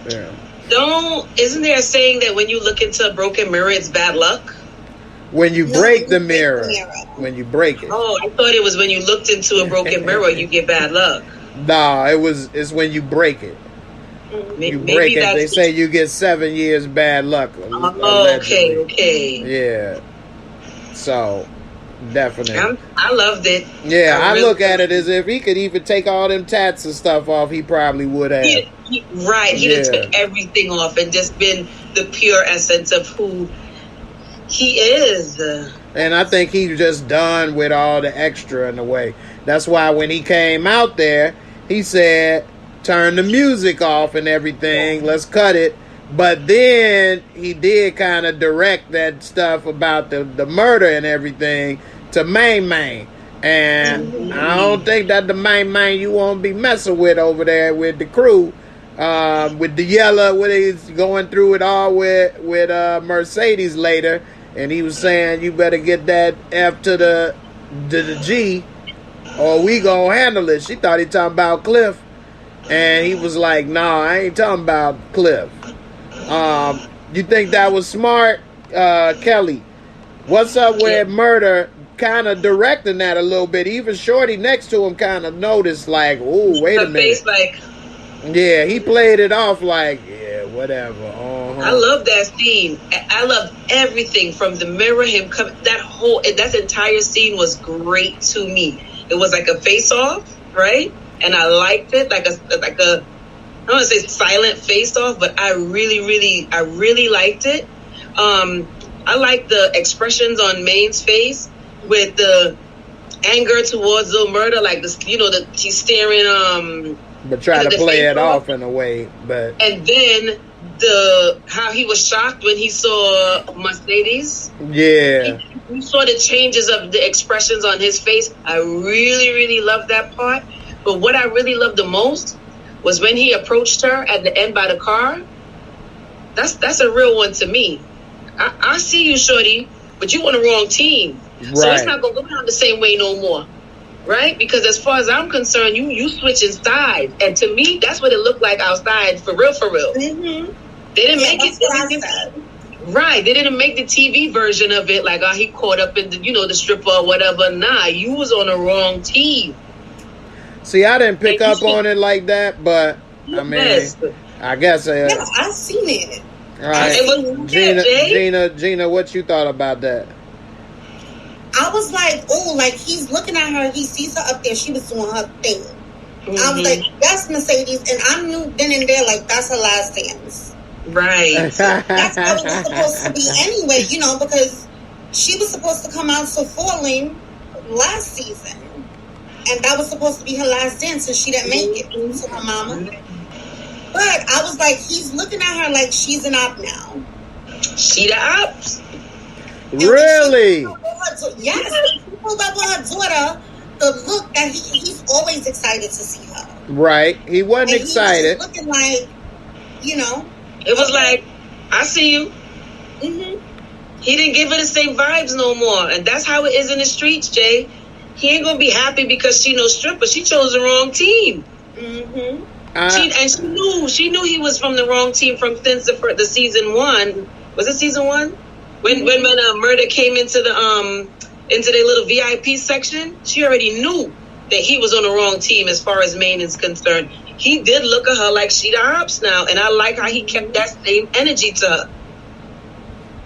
Yeah. Isn't there a saying that when you look into a broken mirror, it's bad luck? When you break the mirror. When you break it. Oh, I thought it was when you looked into a broken mirror, you get bad luck. Nah, it's when you break it. You break it. They say you get 7 years bad luck. Oh, okay. Yeah. So, definitely. I loved it. Yeah, I really look at it as if he could even take all them tats and stuff off. He probably would have. He took everything off and just been the pure essence of who he is. And I think he's just done with all the extra in a way. That's why when he came out there, he said, turn the music off and everything. Let's cut it. But then he did kind of direct that stuff about the murder and everything to Main. And I don't think that the Main you won't be messing with over there with the crew. With the yellow, when he's going through it all with Mercedes later. And he was saying, you better get that F to the G or we gonna handle it. She thought he talking about Cliff. And he was like, nah, I ain't talking about Cliff. You think that was smart, Kelly? What's up with Murder kind of directing that a little bit? Even Shorty next to him kind of noticed like, oh, wait a minute. Yeah, he played it off like, yeah, whatever. I love that scene. I love everything from the mirror, him coming. That entire scene was great to me. It was like a face-off, right? And I liked it, like a I don't want to say silent face-off, but I really liked it. I like the expressions on Main's face with the anger towards the murder, like this, he's staring. But try to play it off in a way, but and then how he was shocked when he saw Mercedes. Yeah, you saw the changes of the expressions on his face. I really loved that part. But what I really loved the most was when he approached her at the end by the car. That's a real one to me. I see you, Shorty, but you on the wrong team. Right. So it's not going to go down the same way no more. Right? Because as far as I'm concerned, you switching sides. And to me, that's what it looked like outside, for real. Mm-hmm. They didn't make it. Right. They didn't make the TV version of it like, he caught up in the stripper or whatever. Nah, you was on the wrong team. See, I didn't pick up on it like that, but I mean, I guess I seen it. All right, Gina, what you thought about that? I was like, oh, like he's looking at her, he sees her up there, she was doing her thing. Mm-hmm. I was like, that's Mercedes, and I knew then and there, like, that's her last dance. Right. That's what it was supposed to be anyway, because she was supposed to come out so falling last season. And that was supposed to be her last dance, and she didn't make it to her mama. But I was like, he's looking at her like she's an op now. She the op? Really? Yes. He pulled up on her daughter the look that he's always excited to see her. Right. He wasn't excited. He was looking like, you know. It was like, I see you. Mm-hmm. He didn't give her the same vibes no more. And that's how it is in the streets, Jay. He ain't going to be happy because she no stripper. She chose the wrong team. Mm-hmm. She knew he was from the wrong team since the season 1. Was it season 1? When Murder came into their little VIP section, she already knew that he was on the wrong team as far as Maine is concerned. He did look at her like she the ops now, and I like how he kept that same energy to her.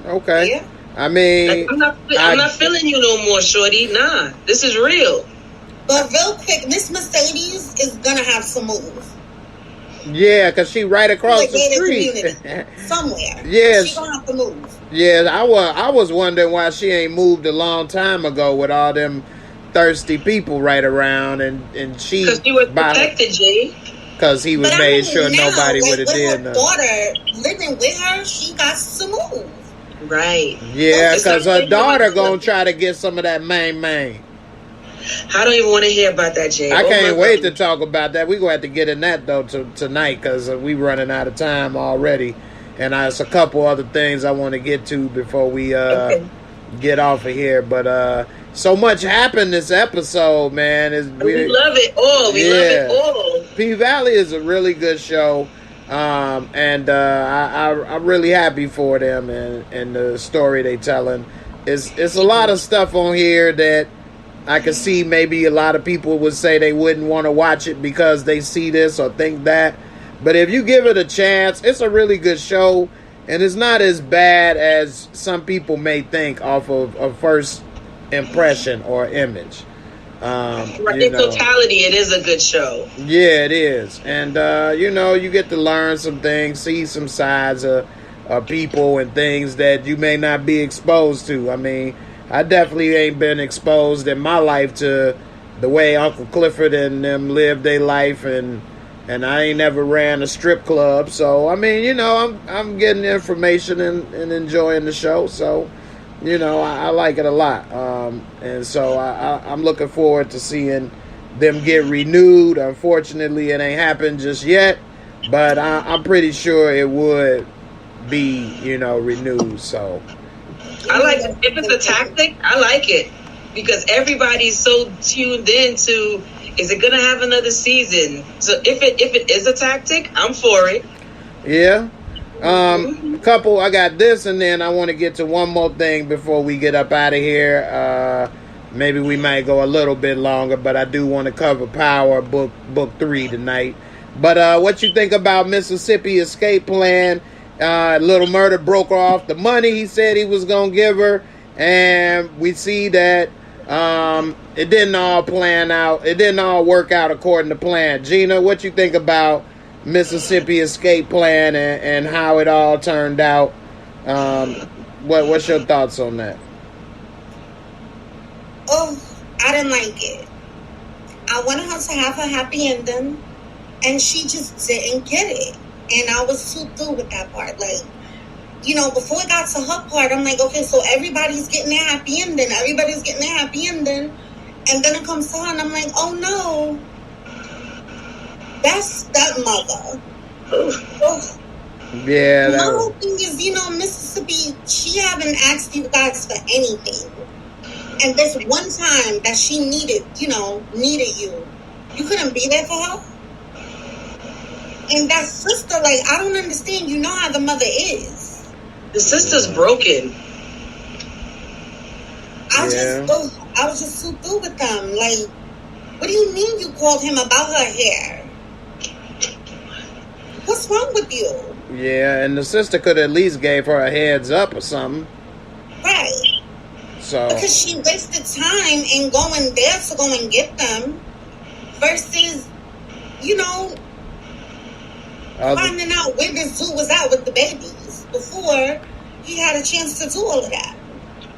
Okay. Yeah. I mean, I'm not feeling you no more, shorty. Nah, this is real. But real quick, Miss Mercedes is gonna have some moves. Yeah, because she right across the street. Somewhere. Yes. She gonna have to move. Yeah, I was wondering why she ain't moved a long time ago with all them thirsty people right around, and she... Because she was protected, Jay. Because he was made sure nobody would have did nothing. Daughter living with her, she got to move. Right. Yeah, because her daughter gonna try to get some of that main. I don't even want to hear about that, Jay. I can't wait to talk about that. We're going to have to get in that, though, tonight, because we running out of time already. And there's a couple other things I want to get to before we get off of here. But so much happened this episode, man. We love it all. We love it all. P-Valley is a really good show. And I'm really happy for them and the story they telling. It's a lot of stuff on here that I can see maybe a lot of people would say they wouldn't want to watch it because they see this or think that. But if you give it a chance, it's a really good show, and it's not as bad as some people may think off of a first impression or image. In totality, it is a good show. Yeah, it is. And, you get to learn some things, see some sides of people and things that you may not be exposed to. I mean, I definitely ain't been exposed in my life to the way Uncle Clifford and them live their life, and I ain't never ran a strip club. So, I mean, I'm getting information and enjoying the show. So, I like it a lot. And so I'm looking forward to seeing them get renewed. Unfortunately, it ain't happened just yet, but I'm pretty sure it would be, renewed. So I like it. If it's a tactic, I like it because everybody's so tuned in to, is it going to have another season? So if it is a tactic, I'm for it. Yeah. I got this, and then I want to get to one more thing before we get up out of here. Maybe we might go a little bit longer, but I do want to cover Power Book 3 tonight. But what you think about Mississippi Escape Plan? Little Murder broke off the money he said he was going to give her, and we see that it didn't all plan out. It didn't all work out according to plan. Gina, what you think about Mississippi Escape Plan and how it all turned out? What's your thoughts on that? Oh, I didn't like it. I wanted her to have a happy ending, and she just didn't get it. And I was too through with that part. Like, before it got to her part, I'm like, okay, so everybody's getting their happy ending. Everybody's getting their happy ending. And then it comes to her, and I'm like, oh, no. That's stepmother. Oh. Yeah. My whole thing is, Mississippi, she haven't asked you guys for anything. And this one time that she needed you, you couldn't be there for her? And that sister, I don't understand. You know how the mother is. The sister's broken. I was just so through with them. Like, what do you mean you called him about her hair? What's wrong with you? Yeah, and the sister could at least gave her a heads up or something. Right. So because she wasted time in going there to go and get them versus, finding out where this dude was at with the babies before he had a chance to do all of that.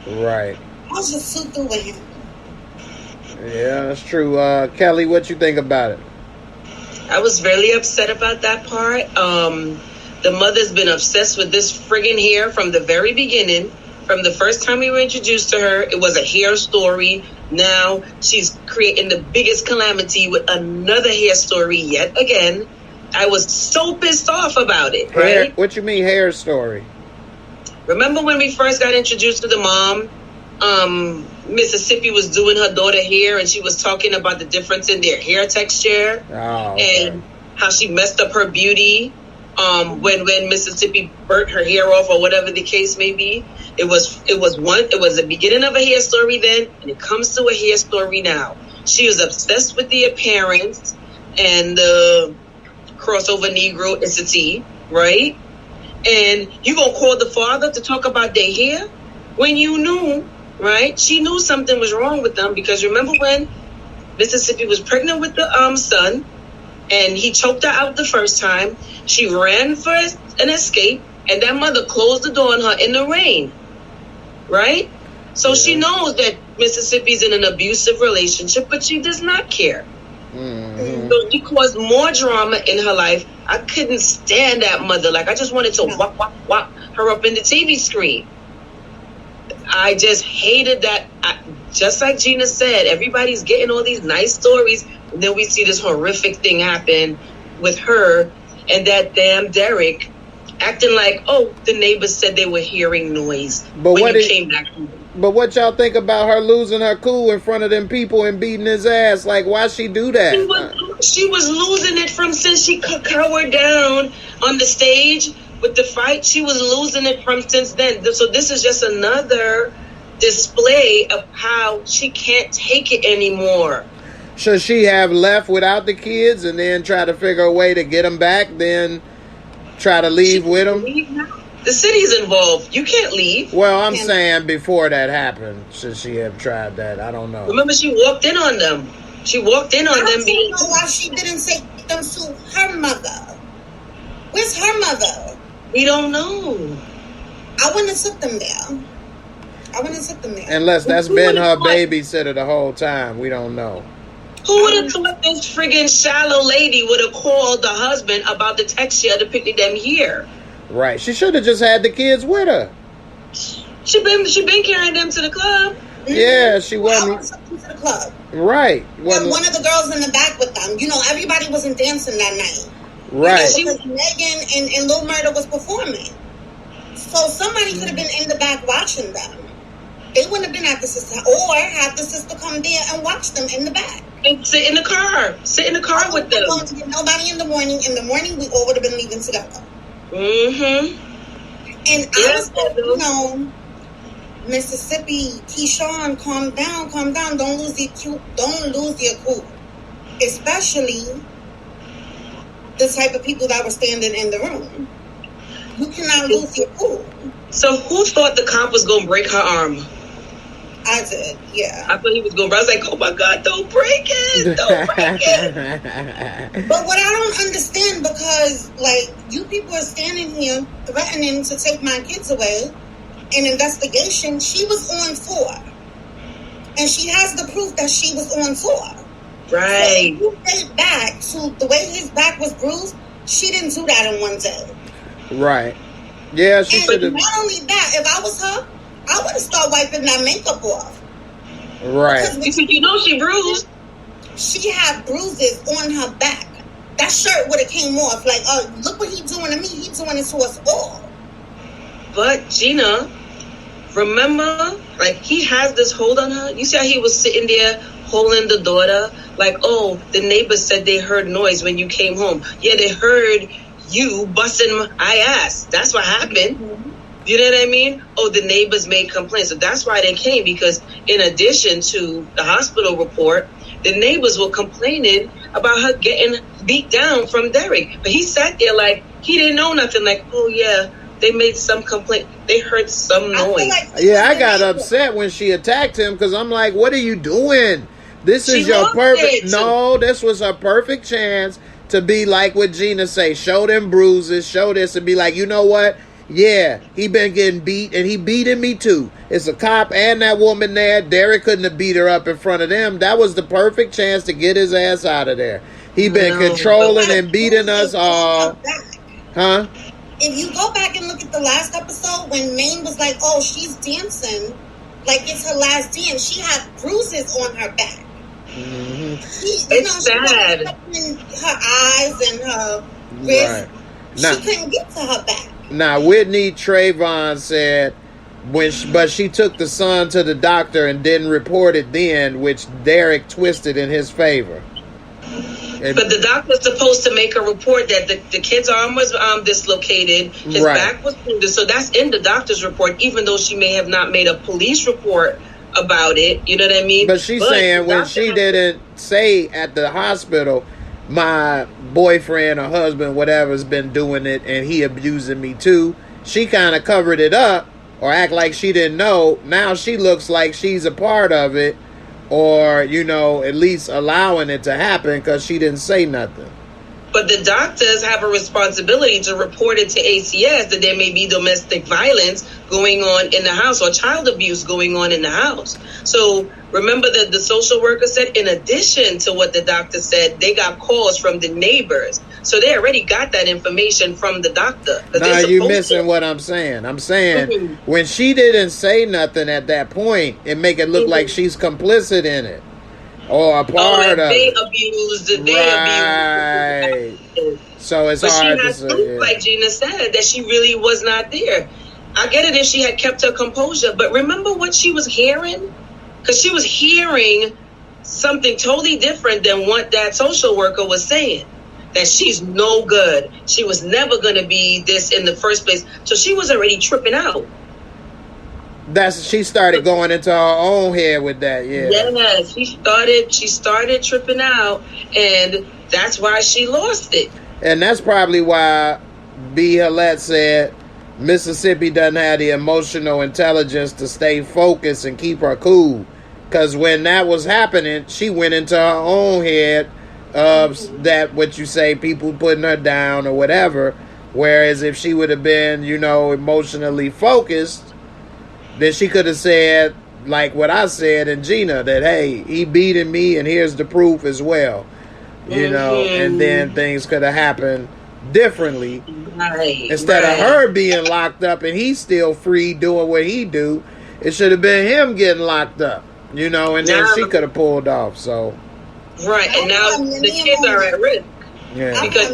Right. I was just so through with him. Yeah, that's true. Kelly, what you think about it? I was really upset about that part. The mother's been obsessed with this friggin' hair from the very beginning. From the first time we were introduced to her, it was a hair story. Now she's creating the biggest calamity with another hair story yet again. I was so pissed off about it, right? What you mean hair story? Remember when we first got introduced to the mom? Mississippi was doing her daughter hair, and she was talking about the difference in their hair texture, and how she messed up her beauty. When Mississippi burnt her hair off, or whatever the case may be. It was the beginning of a hair story then, and it comes to a hair story now. She was obsessed with the appearance and the crossover Negro-icity, right? And you gonna call the father to talk about their hair when you knew, right? She knew something was wrong with them, because remember when Mississippi was pregnant with the son, and he choked her out the first time. She ran for an escape, and that mother closed the door on her in the rain, right? So she knows that Mississippi's in an abusive relationship, but she does not care. Mm-hmm. So she caused more drama in her life. I couldn't stand that mother. Like, I just wanted to whop her up in the TV screen. I just hated that. Just like Gina said, everybody's getting all these nice stories, and then we see this horrific thing happen with her, and that damn Derek acting like, oh, the neighbors said they were hearing noise came back home. But what y'all think about her losing her cool in front of them people and beating his ass? Like, why she do that? She was losing it from since she cowered down on the stage with the fight. She was losing it from since then. So this is just another display of how she can't take it anymore. Should she have left without the kids and then try to figure a way to get them back, then try to leave with them? The city's involved. You can't leave. Well, I'm saying before that happened, should she have tried that? I don't know. Remember, she walked in on them. I don't know why she didn't take them to her mother. Where's her mother? We don't know. I wouldn't have took them there. Unless that's been her babysitter the whole time. We don't know. Who would have thought this friggin' shallow lady would have called the husband about the texture to pick them here? Right. She should have just had the kids with her. She been carrying them to the club. Yeah, she wasn't. To the club. Right. One of the girls in the back with them. You know, everybody wasn't dancing that night. Right. Because Megan and Lil Murda was performing. So somebody could have been in the back watching them. They wouldn't have been at the sister, or have the sister come there and watch them in the back. And sit in the car. Sit in the car with them. Going to get nobody in the morning. In the morning, we all would have been leaving together. Mm-hmm. And I was like, Mississippi, Keyshawn, calm down. Don't lose your cool. Especially the type of people that were standing in the room. You cannot lose your cool. So who thought the cop was going to break her arm? I did, yeah. I thought he was going to. I was like, oh my God, don't break it. But what I don't understand, because, like, you people are standing here threatening to take my kids away. In investigation, she was on tour. And she has the proof that she was on tour. Right. So if you think back to the way his back was bruised, she didn't do that in one day. Right. Yeah, she should have. Not only that, if I was her, I would have started wiping that makeup off. Right. Because you know she bruised. She had bruises on her back. That shirt would have came off. Like, oh, look what he's doing to me. He's doing it to us all. But Gina, remember, like, he has this hold on her. You see how he was sitting there holding the daughter? Like, oh, the neighbors said they heard noise when you came home. Yeah, they heard you busting my ass. That's what happened. Mm-hmm. You know what I mean? Oh, the neighbors made complaints. So that's why they came, because in addition to the hospital report, the neighbors were complaining about her getting beat down from Derek. But he sat there like he didn't know nothing. Like, oh, yeah, they made some complaint. They heard some noise. I got upset when she attacked him, because I'm like, what are you doing? This is your perfect... No, this was her perfect chance to be like what Gina say. Show them bruises, show this, and be like, you know what? Yeah, he been getting beat, and he beating me too. It's a cop and that woman there. Derek couldn't have beat her up in front of them. That was the perfect chance to get his ass out of there. He been controlling and beating us all. Huh? If you go back and look at the last episode, when Maine was like, oh, she's dancing like it's her last dance, she had bruises on her back. Mm-hmm. It's sad. Her eyes and Right. She couldn't get to her back. Now, Whitney Trayvon said but she took the son to the doctor and didn't report it then, which Derek twisted in his favor. But the doctor's supposed to make a report that the kid's arm was dislocated, his back was wounded. So that's in the doctor's report, even though she may have not made a police report about it. You know what I mean? But she's saying when she didn't say at the hospital, my boyfriend or husband, whatever's been doing it and he abusing me too, she kind of covered it up or act like she didn't know. Now she looks like she's a part of it, or, you know, at least allowing it to happen because she didn't say nothing. But the doctors have a responsibility to report it to ACS that there may be domestic violence going on in the house or child abuse going on in the house. So remember that the social worker said, in addition to what the doctor said, they got calls from the neighbors. So they already got that information from the doctor. No, you're missing what I'm saying. I'm saying when she didn't say nothing at that point, it make it look like she's complicit in it. Or a part of they it. Abused. Right. So it's hard to say. Like Gina said, that she really was not there. I get it if she had kept her composure, but remember what she was hearing? Because she was hearing something totally different than what that social worker was saying. That she's no good. She was never going to be this in the first place. So she was already tripping out. She started going into her own head with that, yeah. Yeah, she started tripping out, and that's why she lost it. And that's probably why B. Hillette said Mississippi doesn't have the emotional intelligence to stay focused and keep her cool. Because when that was happening, she went into her own head of that, what you say, people putting her down or whatever. Whereas if she would have been, you know, emotionally focused, then she could have said, like what I said in Gina, that, hey, he beating me and here's the proof as well. You know, and then things could have happened differently. Right. Instead of her being locked up and he's still free doing what he do, it should have been him getting locked up, you know, and then she could have pulled off. So right, and now the kids are at risk. Yeah. Because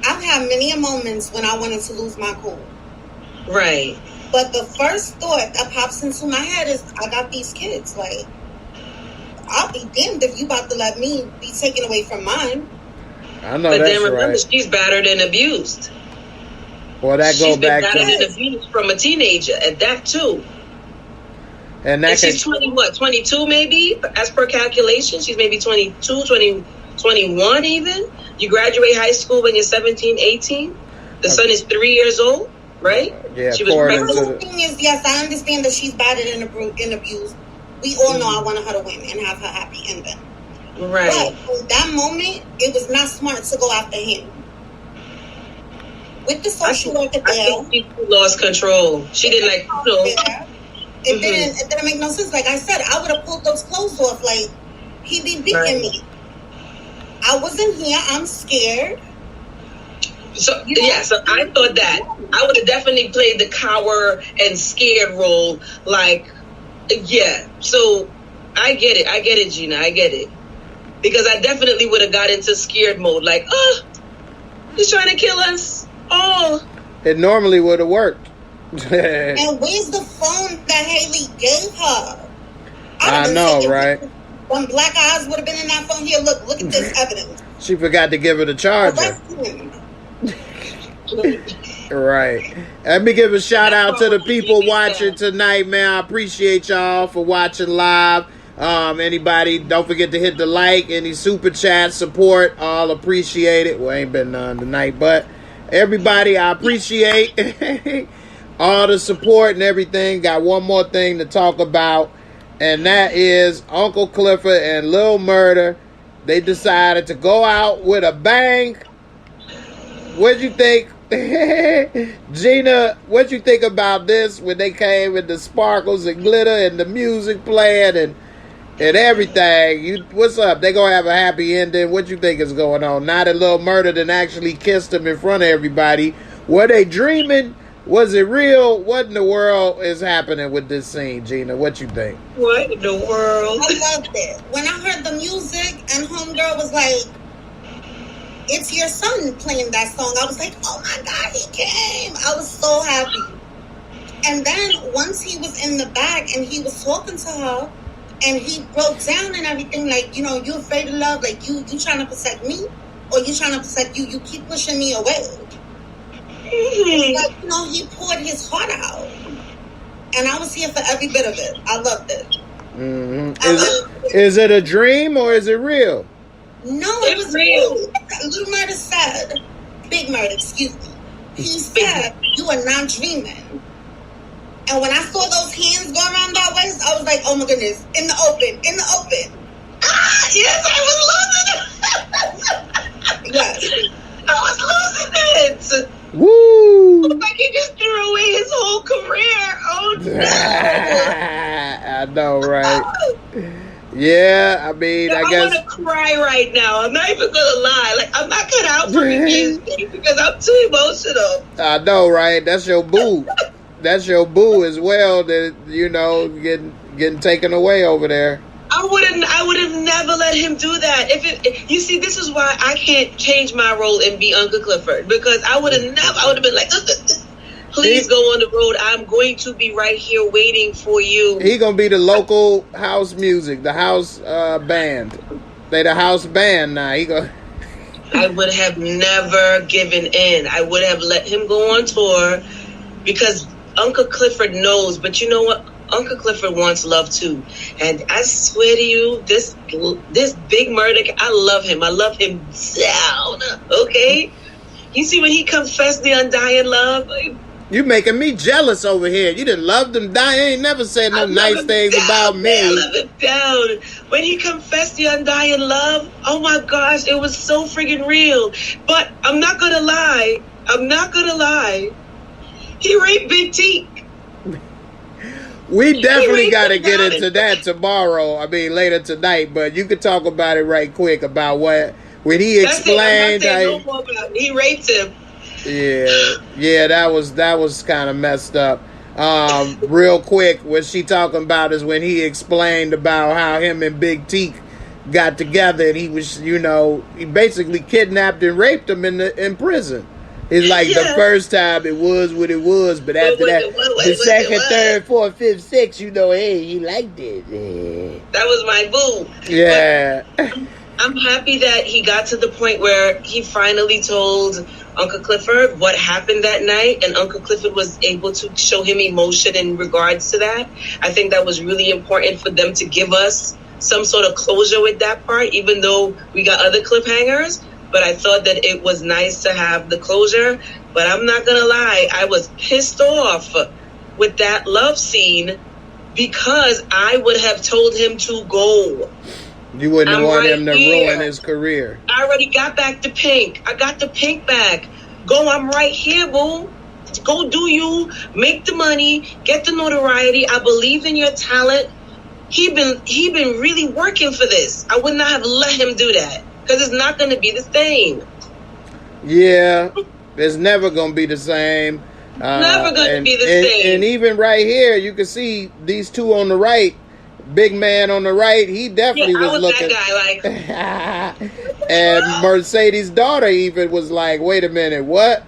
I've had many moments when I wanted to lose my cool. Right. But the first thought that pops into my head is, I got these kids. Like, I'll be damned if you about to let me be taken away from mine. I know, but that's then remember, right. She's battered and abused. Well, that go back to... She's been battered and abused from a teenager, and that too. And she's 22 maybe, as per calculation. She's maybe 22, 21 even. You graduate high school when you're 17, 18. The son is 3 years old, right? Yeah, she was pregnant. The thing is, yes, I understand that she's battered and abused. We all know I wanted her to win and have her happy ending. Right. But in that moment, it was not smart to go after him. With the social worker there, I think she lost control. She didn't like, you know. It didn't make no sense. Like I said, I would have pulled those clothes off. Like, he be beating me. I wasn't here. I'm scared. So so I thought that I would have definitely played the cower and scared role. Like, yeah. So I get it, Gina. I get it, because I definitely would have got into scared mode. Like, oh, he's trying to kill us. Oh, it normally would have worked. And where's the phone that Haley gave her? I know, right? When black eyes would have been in that phone. Here, look at this evidence. She forgot to give her the charger. Right. Let me give a shout out to the people watching tonight, man. I appreciate y'all for watching live. Anybody, don't forget to hit the like, any super chat support, all appreciate it. Well, ain't been none tonight, but everybody, I appreciate all the support and everything. Got one more thing to talk about, and that is Uncle Clifford and Lil Murder. They decided to go out with a bang. What'd you think? Gina, what'd you think about this when they came with the sparkles and glitter and the music playing and everything? What's up? They gonna have a happy ending. What you think is going on? Now that Lil Murder done actually kissed him in front of everybody. Were they dreaming? Was it real? What in the world is happening with this scene, Gina? What you think? What in the world? I loved it. When I heard the music and Homegirl was like, It's Your Son playing that song. I was like, oh my God, he came. I was so happy. And then once he was in the back and he was talking to her and he broke down and everything, like, you afraid of love, like you trying to protect me or you trying to protect you keep pushing me away. Like, he poured his heart out. And I was here for every bit of it. I loved it. Mm-hmm. Is it a dream or is it real? No, it was real. Little Murder said, Big Murder, excuse me. He said, you are not dreaming. And when I saw those hands go around that waist, I was like, oh my goodness, in the open. Ah, yes, I was losing it. Yes. I was losing it. Woo! Like he just threw away his whole career. Oh no! I know, right? Yeah, I mean, I guess. I want to cry right now. I'm not even gonna lie. Like, I'm not cut out for music because I'm too emotional. I know, right? That's your boo. That's your boo as well. That getting taken away over there. I would have never let him do that. You see, this is why I can't change my role and be Uncle Clifford, because I would have been like, please go on the road. I'm going to be right here waiting for you. He gonna be the local house music, the house band. They the house band now. I would have never given in. I would have let him go on tour because Uncle Clifford knows. But you know what? Uncle Clifford wants love too, and I swear to you, this Big Murder, I love him. I love him down. Okay, you see when he confessed the undying love. You making me jealous over here. You didn't love them down. You ain't never said no nice things about me. I love him down. When he confessed the undying love, oh my gosh, it was so friggin' real. But I'm not gonna lie. He raped Big T. We definitely got to get into that tomorrow. I mean, later tonight. But you could talk about it right quick about when he explained. He raped him. Yeah, that was kind of messed up. Real quick, what she talking about is when he explained about how him and Big T got together, and he was, he basically kidnapped and raped him in prison. It's like the first time it was what it was, but after that, the second, third, fourth, fifth, sixth, hey, he liked it. Yeah. That was my boo. Yeah. But I'm happy that he got to the point where he finally told Uncle Clifford what happened that night, and Uncle Clifford was able to show him emotion in regards to that. I think that was really important for them to give us some sort of closure with that part, even though we got other cliffhangers. But I thought that it was nice to have the closure. But I'm not going to lie, I was pissed off with that love scene because I would have told him to go. You wouldn't want him to ruin his career. I already got back the pink. I got the pink back. Go, I'm right here, boo. Go do you. Make the money. Get the notoriety. I believe in your talent. He been really working for this. I would not have let him do that. Because it's not going to be the same. Yeah, it's never going to be the same. Never going to be the same. And even right here, you can see these two on the right. Big man on the right, he definitely was looking. That guy, like. And Mercedes' daughter even was like, wait a minute, what?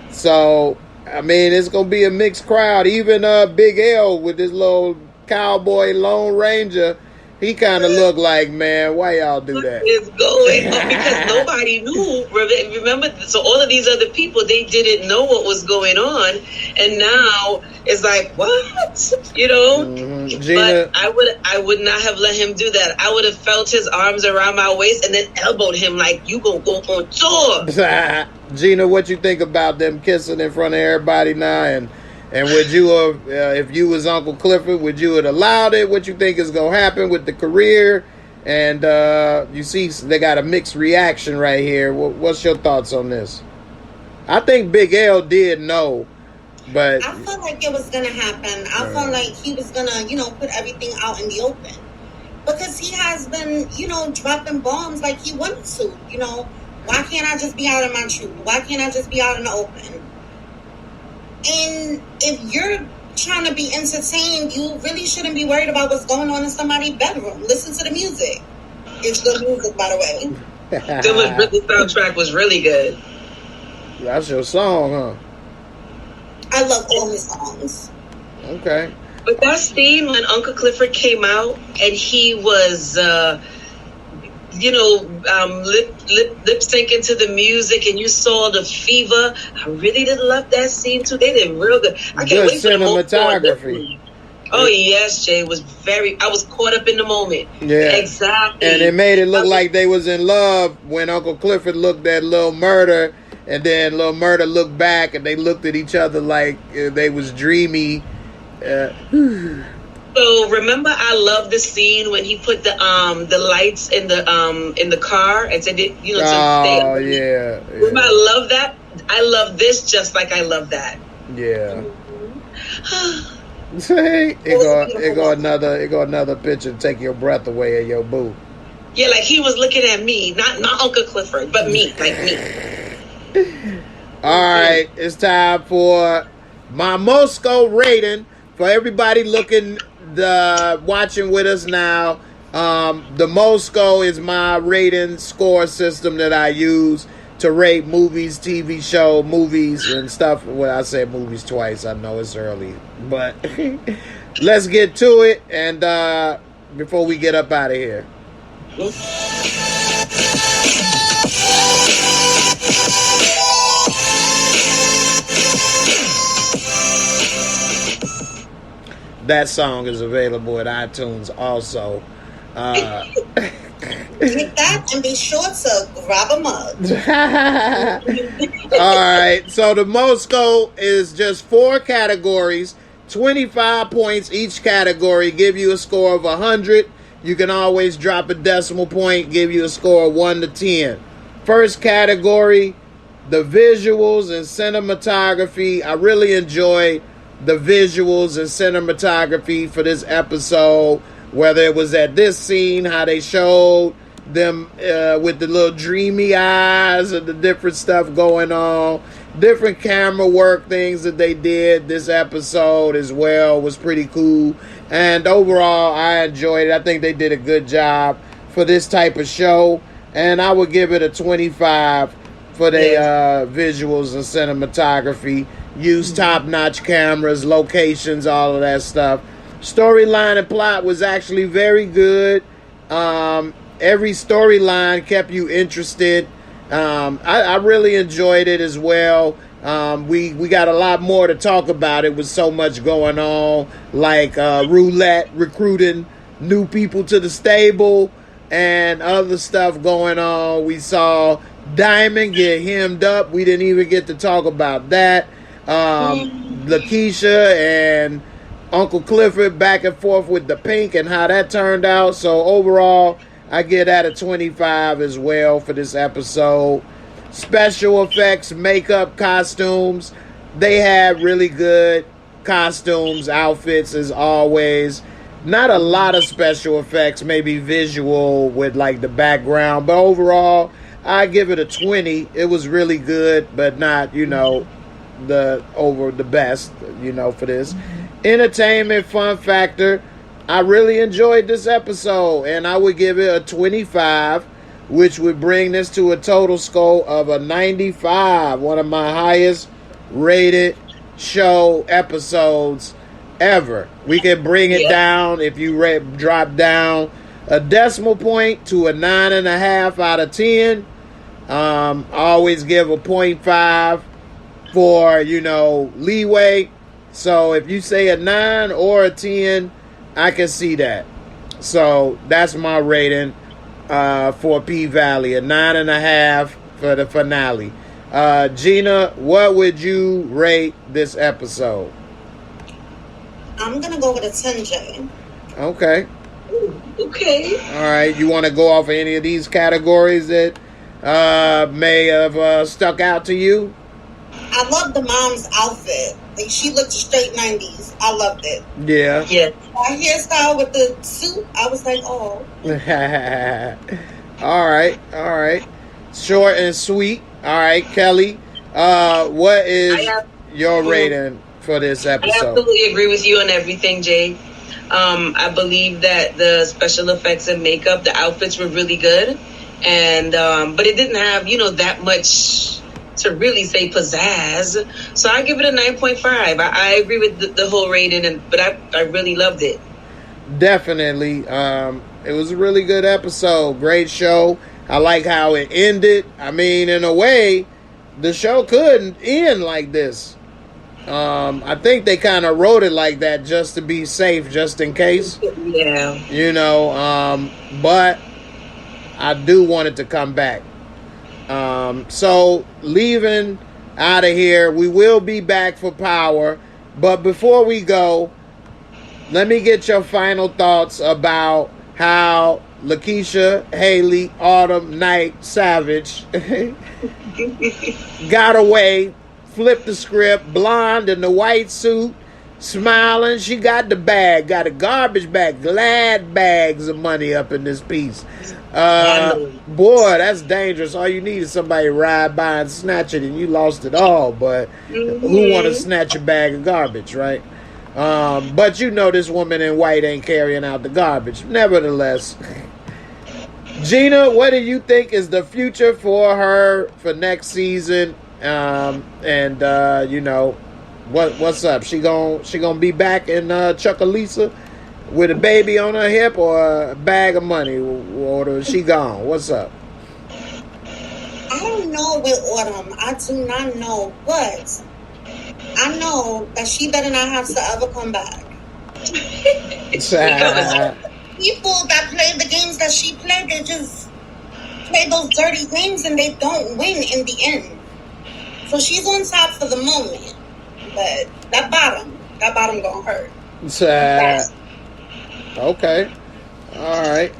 So, I mean, it's going to be a mixed crowd. Even Big L with this little cowboy Lone Ranger, he kind of looked like, man, why y'all do that? What is going on? Because nobody knew. Remember, so all of these other people, they didn't know what was going on. And now it's like, what? Mm-hmm. Gina, but I would not have let him do that. I would have felt his arms around my waist and then elbowed him like, you gonna go on tour. Gina, what you think about them kissing in front of everybody now? And would you have, if you was Uncle Clifford, would you have allowed it? What you think is going to happen with the career? And you see they got a mixed reaction right here. What's your thoughts on this? I think Big L did know, but... I felt like it was going to happen. I felt like he was going to, put everything out in the open. Because he has been, dropping bombs like he wanted to. Why can't I just be out in my truth? Why can't I just be out in the open? And if you're trying to be entertained, you really shouldn't be worried about what's going on in somebody's bedroom. Listen to the music. It's good music, by the way. The soundtrack was really good. That's your song, huh? I love all his songs. Okay. But that scene when Uncle Clifford came out and he was, lip syncing to the music, and you saw the fever. I really did love that scene too. They did real good. I can't wait for the whole cinematography. Oh yes, Jay, I was caught up in the moment. Yeah, exactly. And it made it look like they was in love when Uncle Clifford looked at Lil Murder, and then Lil Murder looked back, and they looked at each other like they was dreamy. So remember, I love the scene when he put the lights in the car and said, to stay. Oh yeah. Remember, I love that. I love this just like I love that. Yeah. it go another picture to take your breath away of your boo. Yeah, like he was looking at me, not Uncle Clifford, but me, like me. All right, it's time for my Mosco rating for everybody watching with us now. The Mosco is my rating score system that I use to rate movies, TV show, movies, and stuff. Well, I said movies twice. I know it's early, but let's get to it. And before we get up out of here. That song is available at iTunes also. Get that and be sure to grab a mug. All right. So the Mosco is just 4 categories, 25 points each category, give you a score of 100. You can always drop a decimal point, give you a score of 1 to 10. First category, the visuals and cinematography. I really enjoyed the visuals and cinematography for this episode, whether it was at this scene, how they showed them with the little dreamy eyes and the different stuff going on, different camera work things that they did this episode as well was pretty cool. And overall, I enjoyed it. I think they did a good job for this type of show, and I would give it a 25 for their visuals and cinematography. Use top-notch cameras, locations, all of that stuff. Storyline and plot was actually very good. Every storyline kept you interested. I really enjoyed it as well. We got a lot more to talk about. It was so much going on, like roulette, recruiting new people to the stable, and other stuff going on. We saw Diamond get hemmed up. We didn't even get to talk about that. Lakeisha and Uncle Clifford back and forth with the pink and how that turned out. So overall, I give that a 25 as well for this episode. Special effects, makeup, costumes. They had really good costumes, outfits as always. Not a lot of special effects, maybe visual with like the background. But overall, I give it a 20. It was really good, but not, the best, for this. Entertainment, fun factor. I really enjoyed this episode, and I would give it a 25, which would bring this to a total score of a 95, one of my highest rated show episodes ever. We can bring it down if you drop down a decimal point to a 9.5 out of 10. I always give a 0.5 for, leeway. So if you say a 9 or a 10, I can see that. So that's my rating for P-Valley, a 9.5 for the finale. Gina, what would you rate this episode? I'm going to go with a 10, Jay. Okay. Okay. All right. You want to go off of any of these categories that may have stuck out to you? I love the mom's outfit. Like, she looked straight 90s. I loved it. Yeah. Yeah. Her hairstyle with the suit, I was like, oh. All right. Short and sweet. All right, Kelly. What is your rating for this episode? I absolutely agree with you on everything, Jay. I believe that the special effects and makeup, the outfits were really good. and but it didn't have that much to really say pizzazz. So I give it a 9.5. I agree with the whole rating, but I really loved it. Definitely. It was a really good episode. Great show. I like how it ended. I mean, in a way, the show couldn't end like this. I think they kind of wrote it like that just to be safe, just in case. Yeah. But I do want it to come back. So leaving out of here, we will be back for Power. But before we go, let me get your final thoughts about how Lakeisha, Haley, Autumn, Night, Savage got away, flipped the script, blonde in the white suit, smiling. She got the bag, got a garbage bag, glad bags of money up in this piece. Boy, that's dangerous. All you need is somebody to ride by and snatch it, and you lost it all. But who want to snatch a bag of garbage, right? But this woman in white ain't carrying out the garbage. Nevertheless, Gina, what do you think is the future for her for next season? What's up? She gonna be back in Chuckalisa with a baby on her hip or a bag of money, or is she gone? What's up? I don't know with Autumn. I do not know, but I know that she better not have to ever come back. People that play the games that she played, they just play those dirty games and they don't win in the end. So she's on top for the moment, but that bottom gonna hurt. Okay. All right.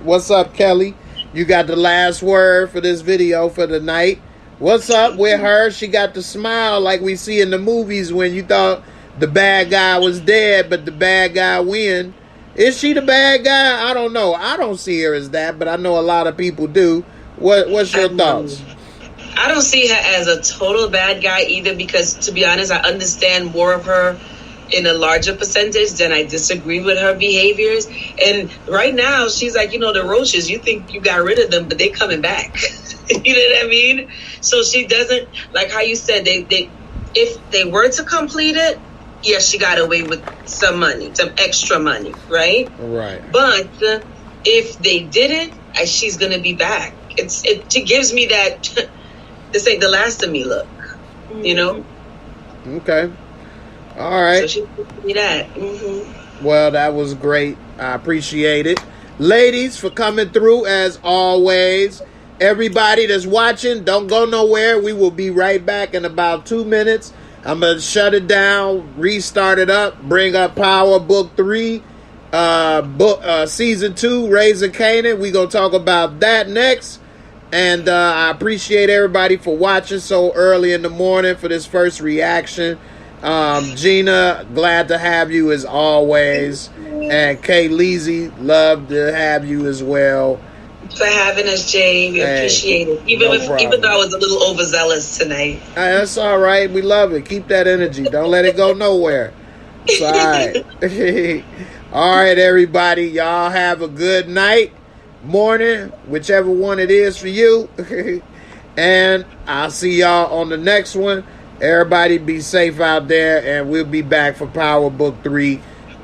What's up, Kelly? You got the last word for this video for the night. What's up with her? She got the smile like we see in the movies when you thought the bad guy was dead, but the bad guy win. Is she the bad guy? I don't know. I don't see her as that, but I know a lot of people do. What's your thoughts? I don't see her as a total bad guy either, because to be honest, I understand more of her in a larger percentage than I disagree with her behaviors. And right now she's like, the roaches, you think you got rid of them, but they coming back. You know what I mean? So she doesn't, like how you said, they if they were to complete it, yes, she got away with some money, some extra money, right? Right. But if they didn't, she's gonna be back. It gives me that this ain't the last of me look, Okay. All right. So she gives me that. Well, that was great. I appreciate it. Ladies, for coming through as always. Everybody that's watching, don't go nowhere. We will be right back in about 2 minutes. I'm going to shut it down, restart it up, bring up Power Book 3, Season 2, Raising Canaan. We're going to talk about that next. And I appreciate everybody for watching so early in the morning for this first reaction. Gina, glad to have you as always. And Kay Leezy, love to have you as well. For having us, Jay. We appreciate it. Even though I was a little overzealous tonight. That's all right. We love it. Keep that energy. Don't let it go nowhere. It's all right. All right, everybody. Y'all have a good night, morning, whichever one it is for you. And I'll see y'all on the next one. Everybody be safe out there, and we'll be back for Power Book 3.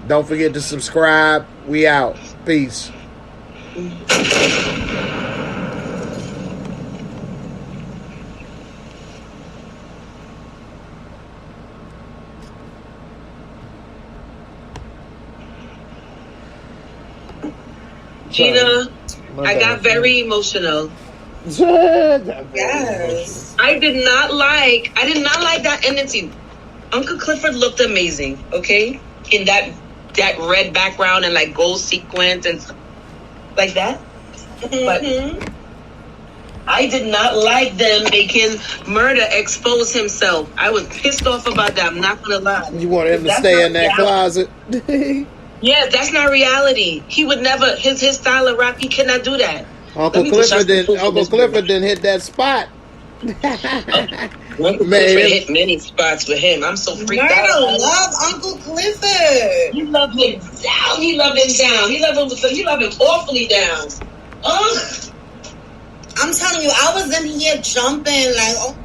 Don't forget to subscribe. We out. Peace. Gina, I got very emotional. Yes. I did not like that energy. Uncle Clifford looked amazing, okay? In that red background and like gold sequins and stuff like that. But I did not like them making Murder expose himself. I was pissed off about that. I'm not gonna lie. You want him to stay in that closet? Yeah, that's not reality. He would never. His style of rap, he cannot do that. Uncle Clifford didn't hit that spot. Uncle Clifford hit many spots with him. I'm so freaked out. I love Uncle Clifford. You love him down. He loved him down. He loved him awfully down. Ugh. I'm telling you, I was in here jumping like, oh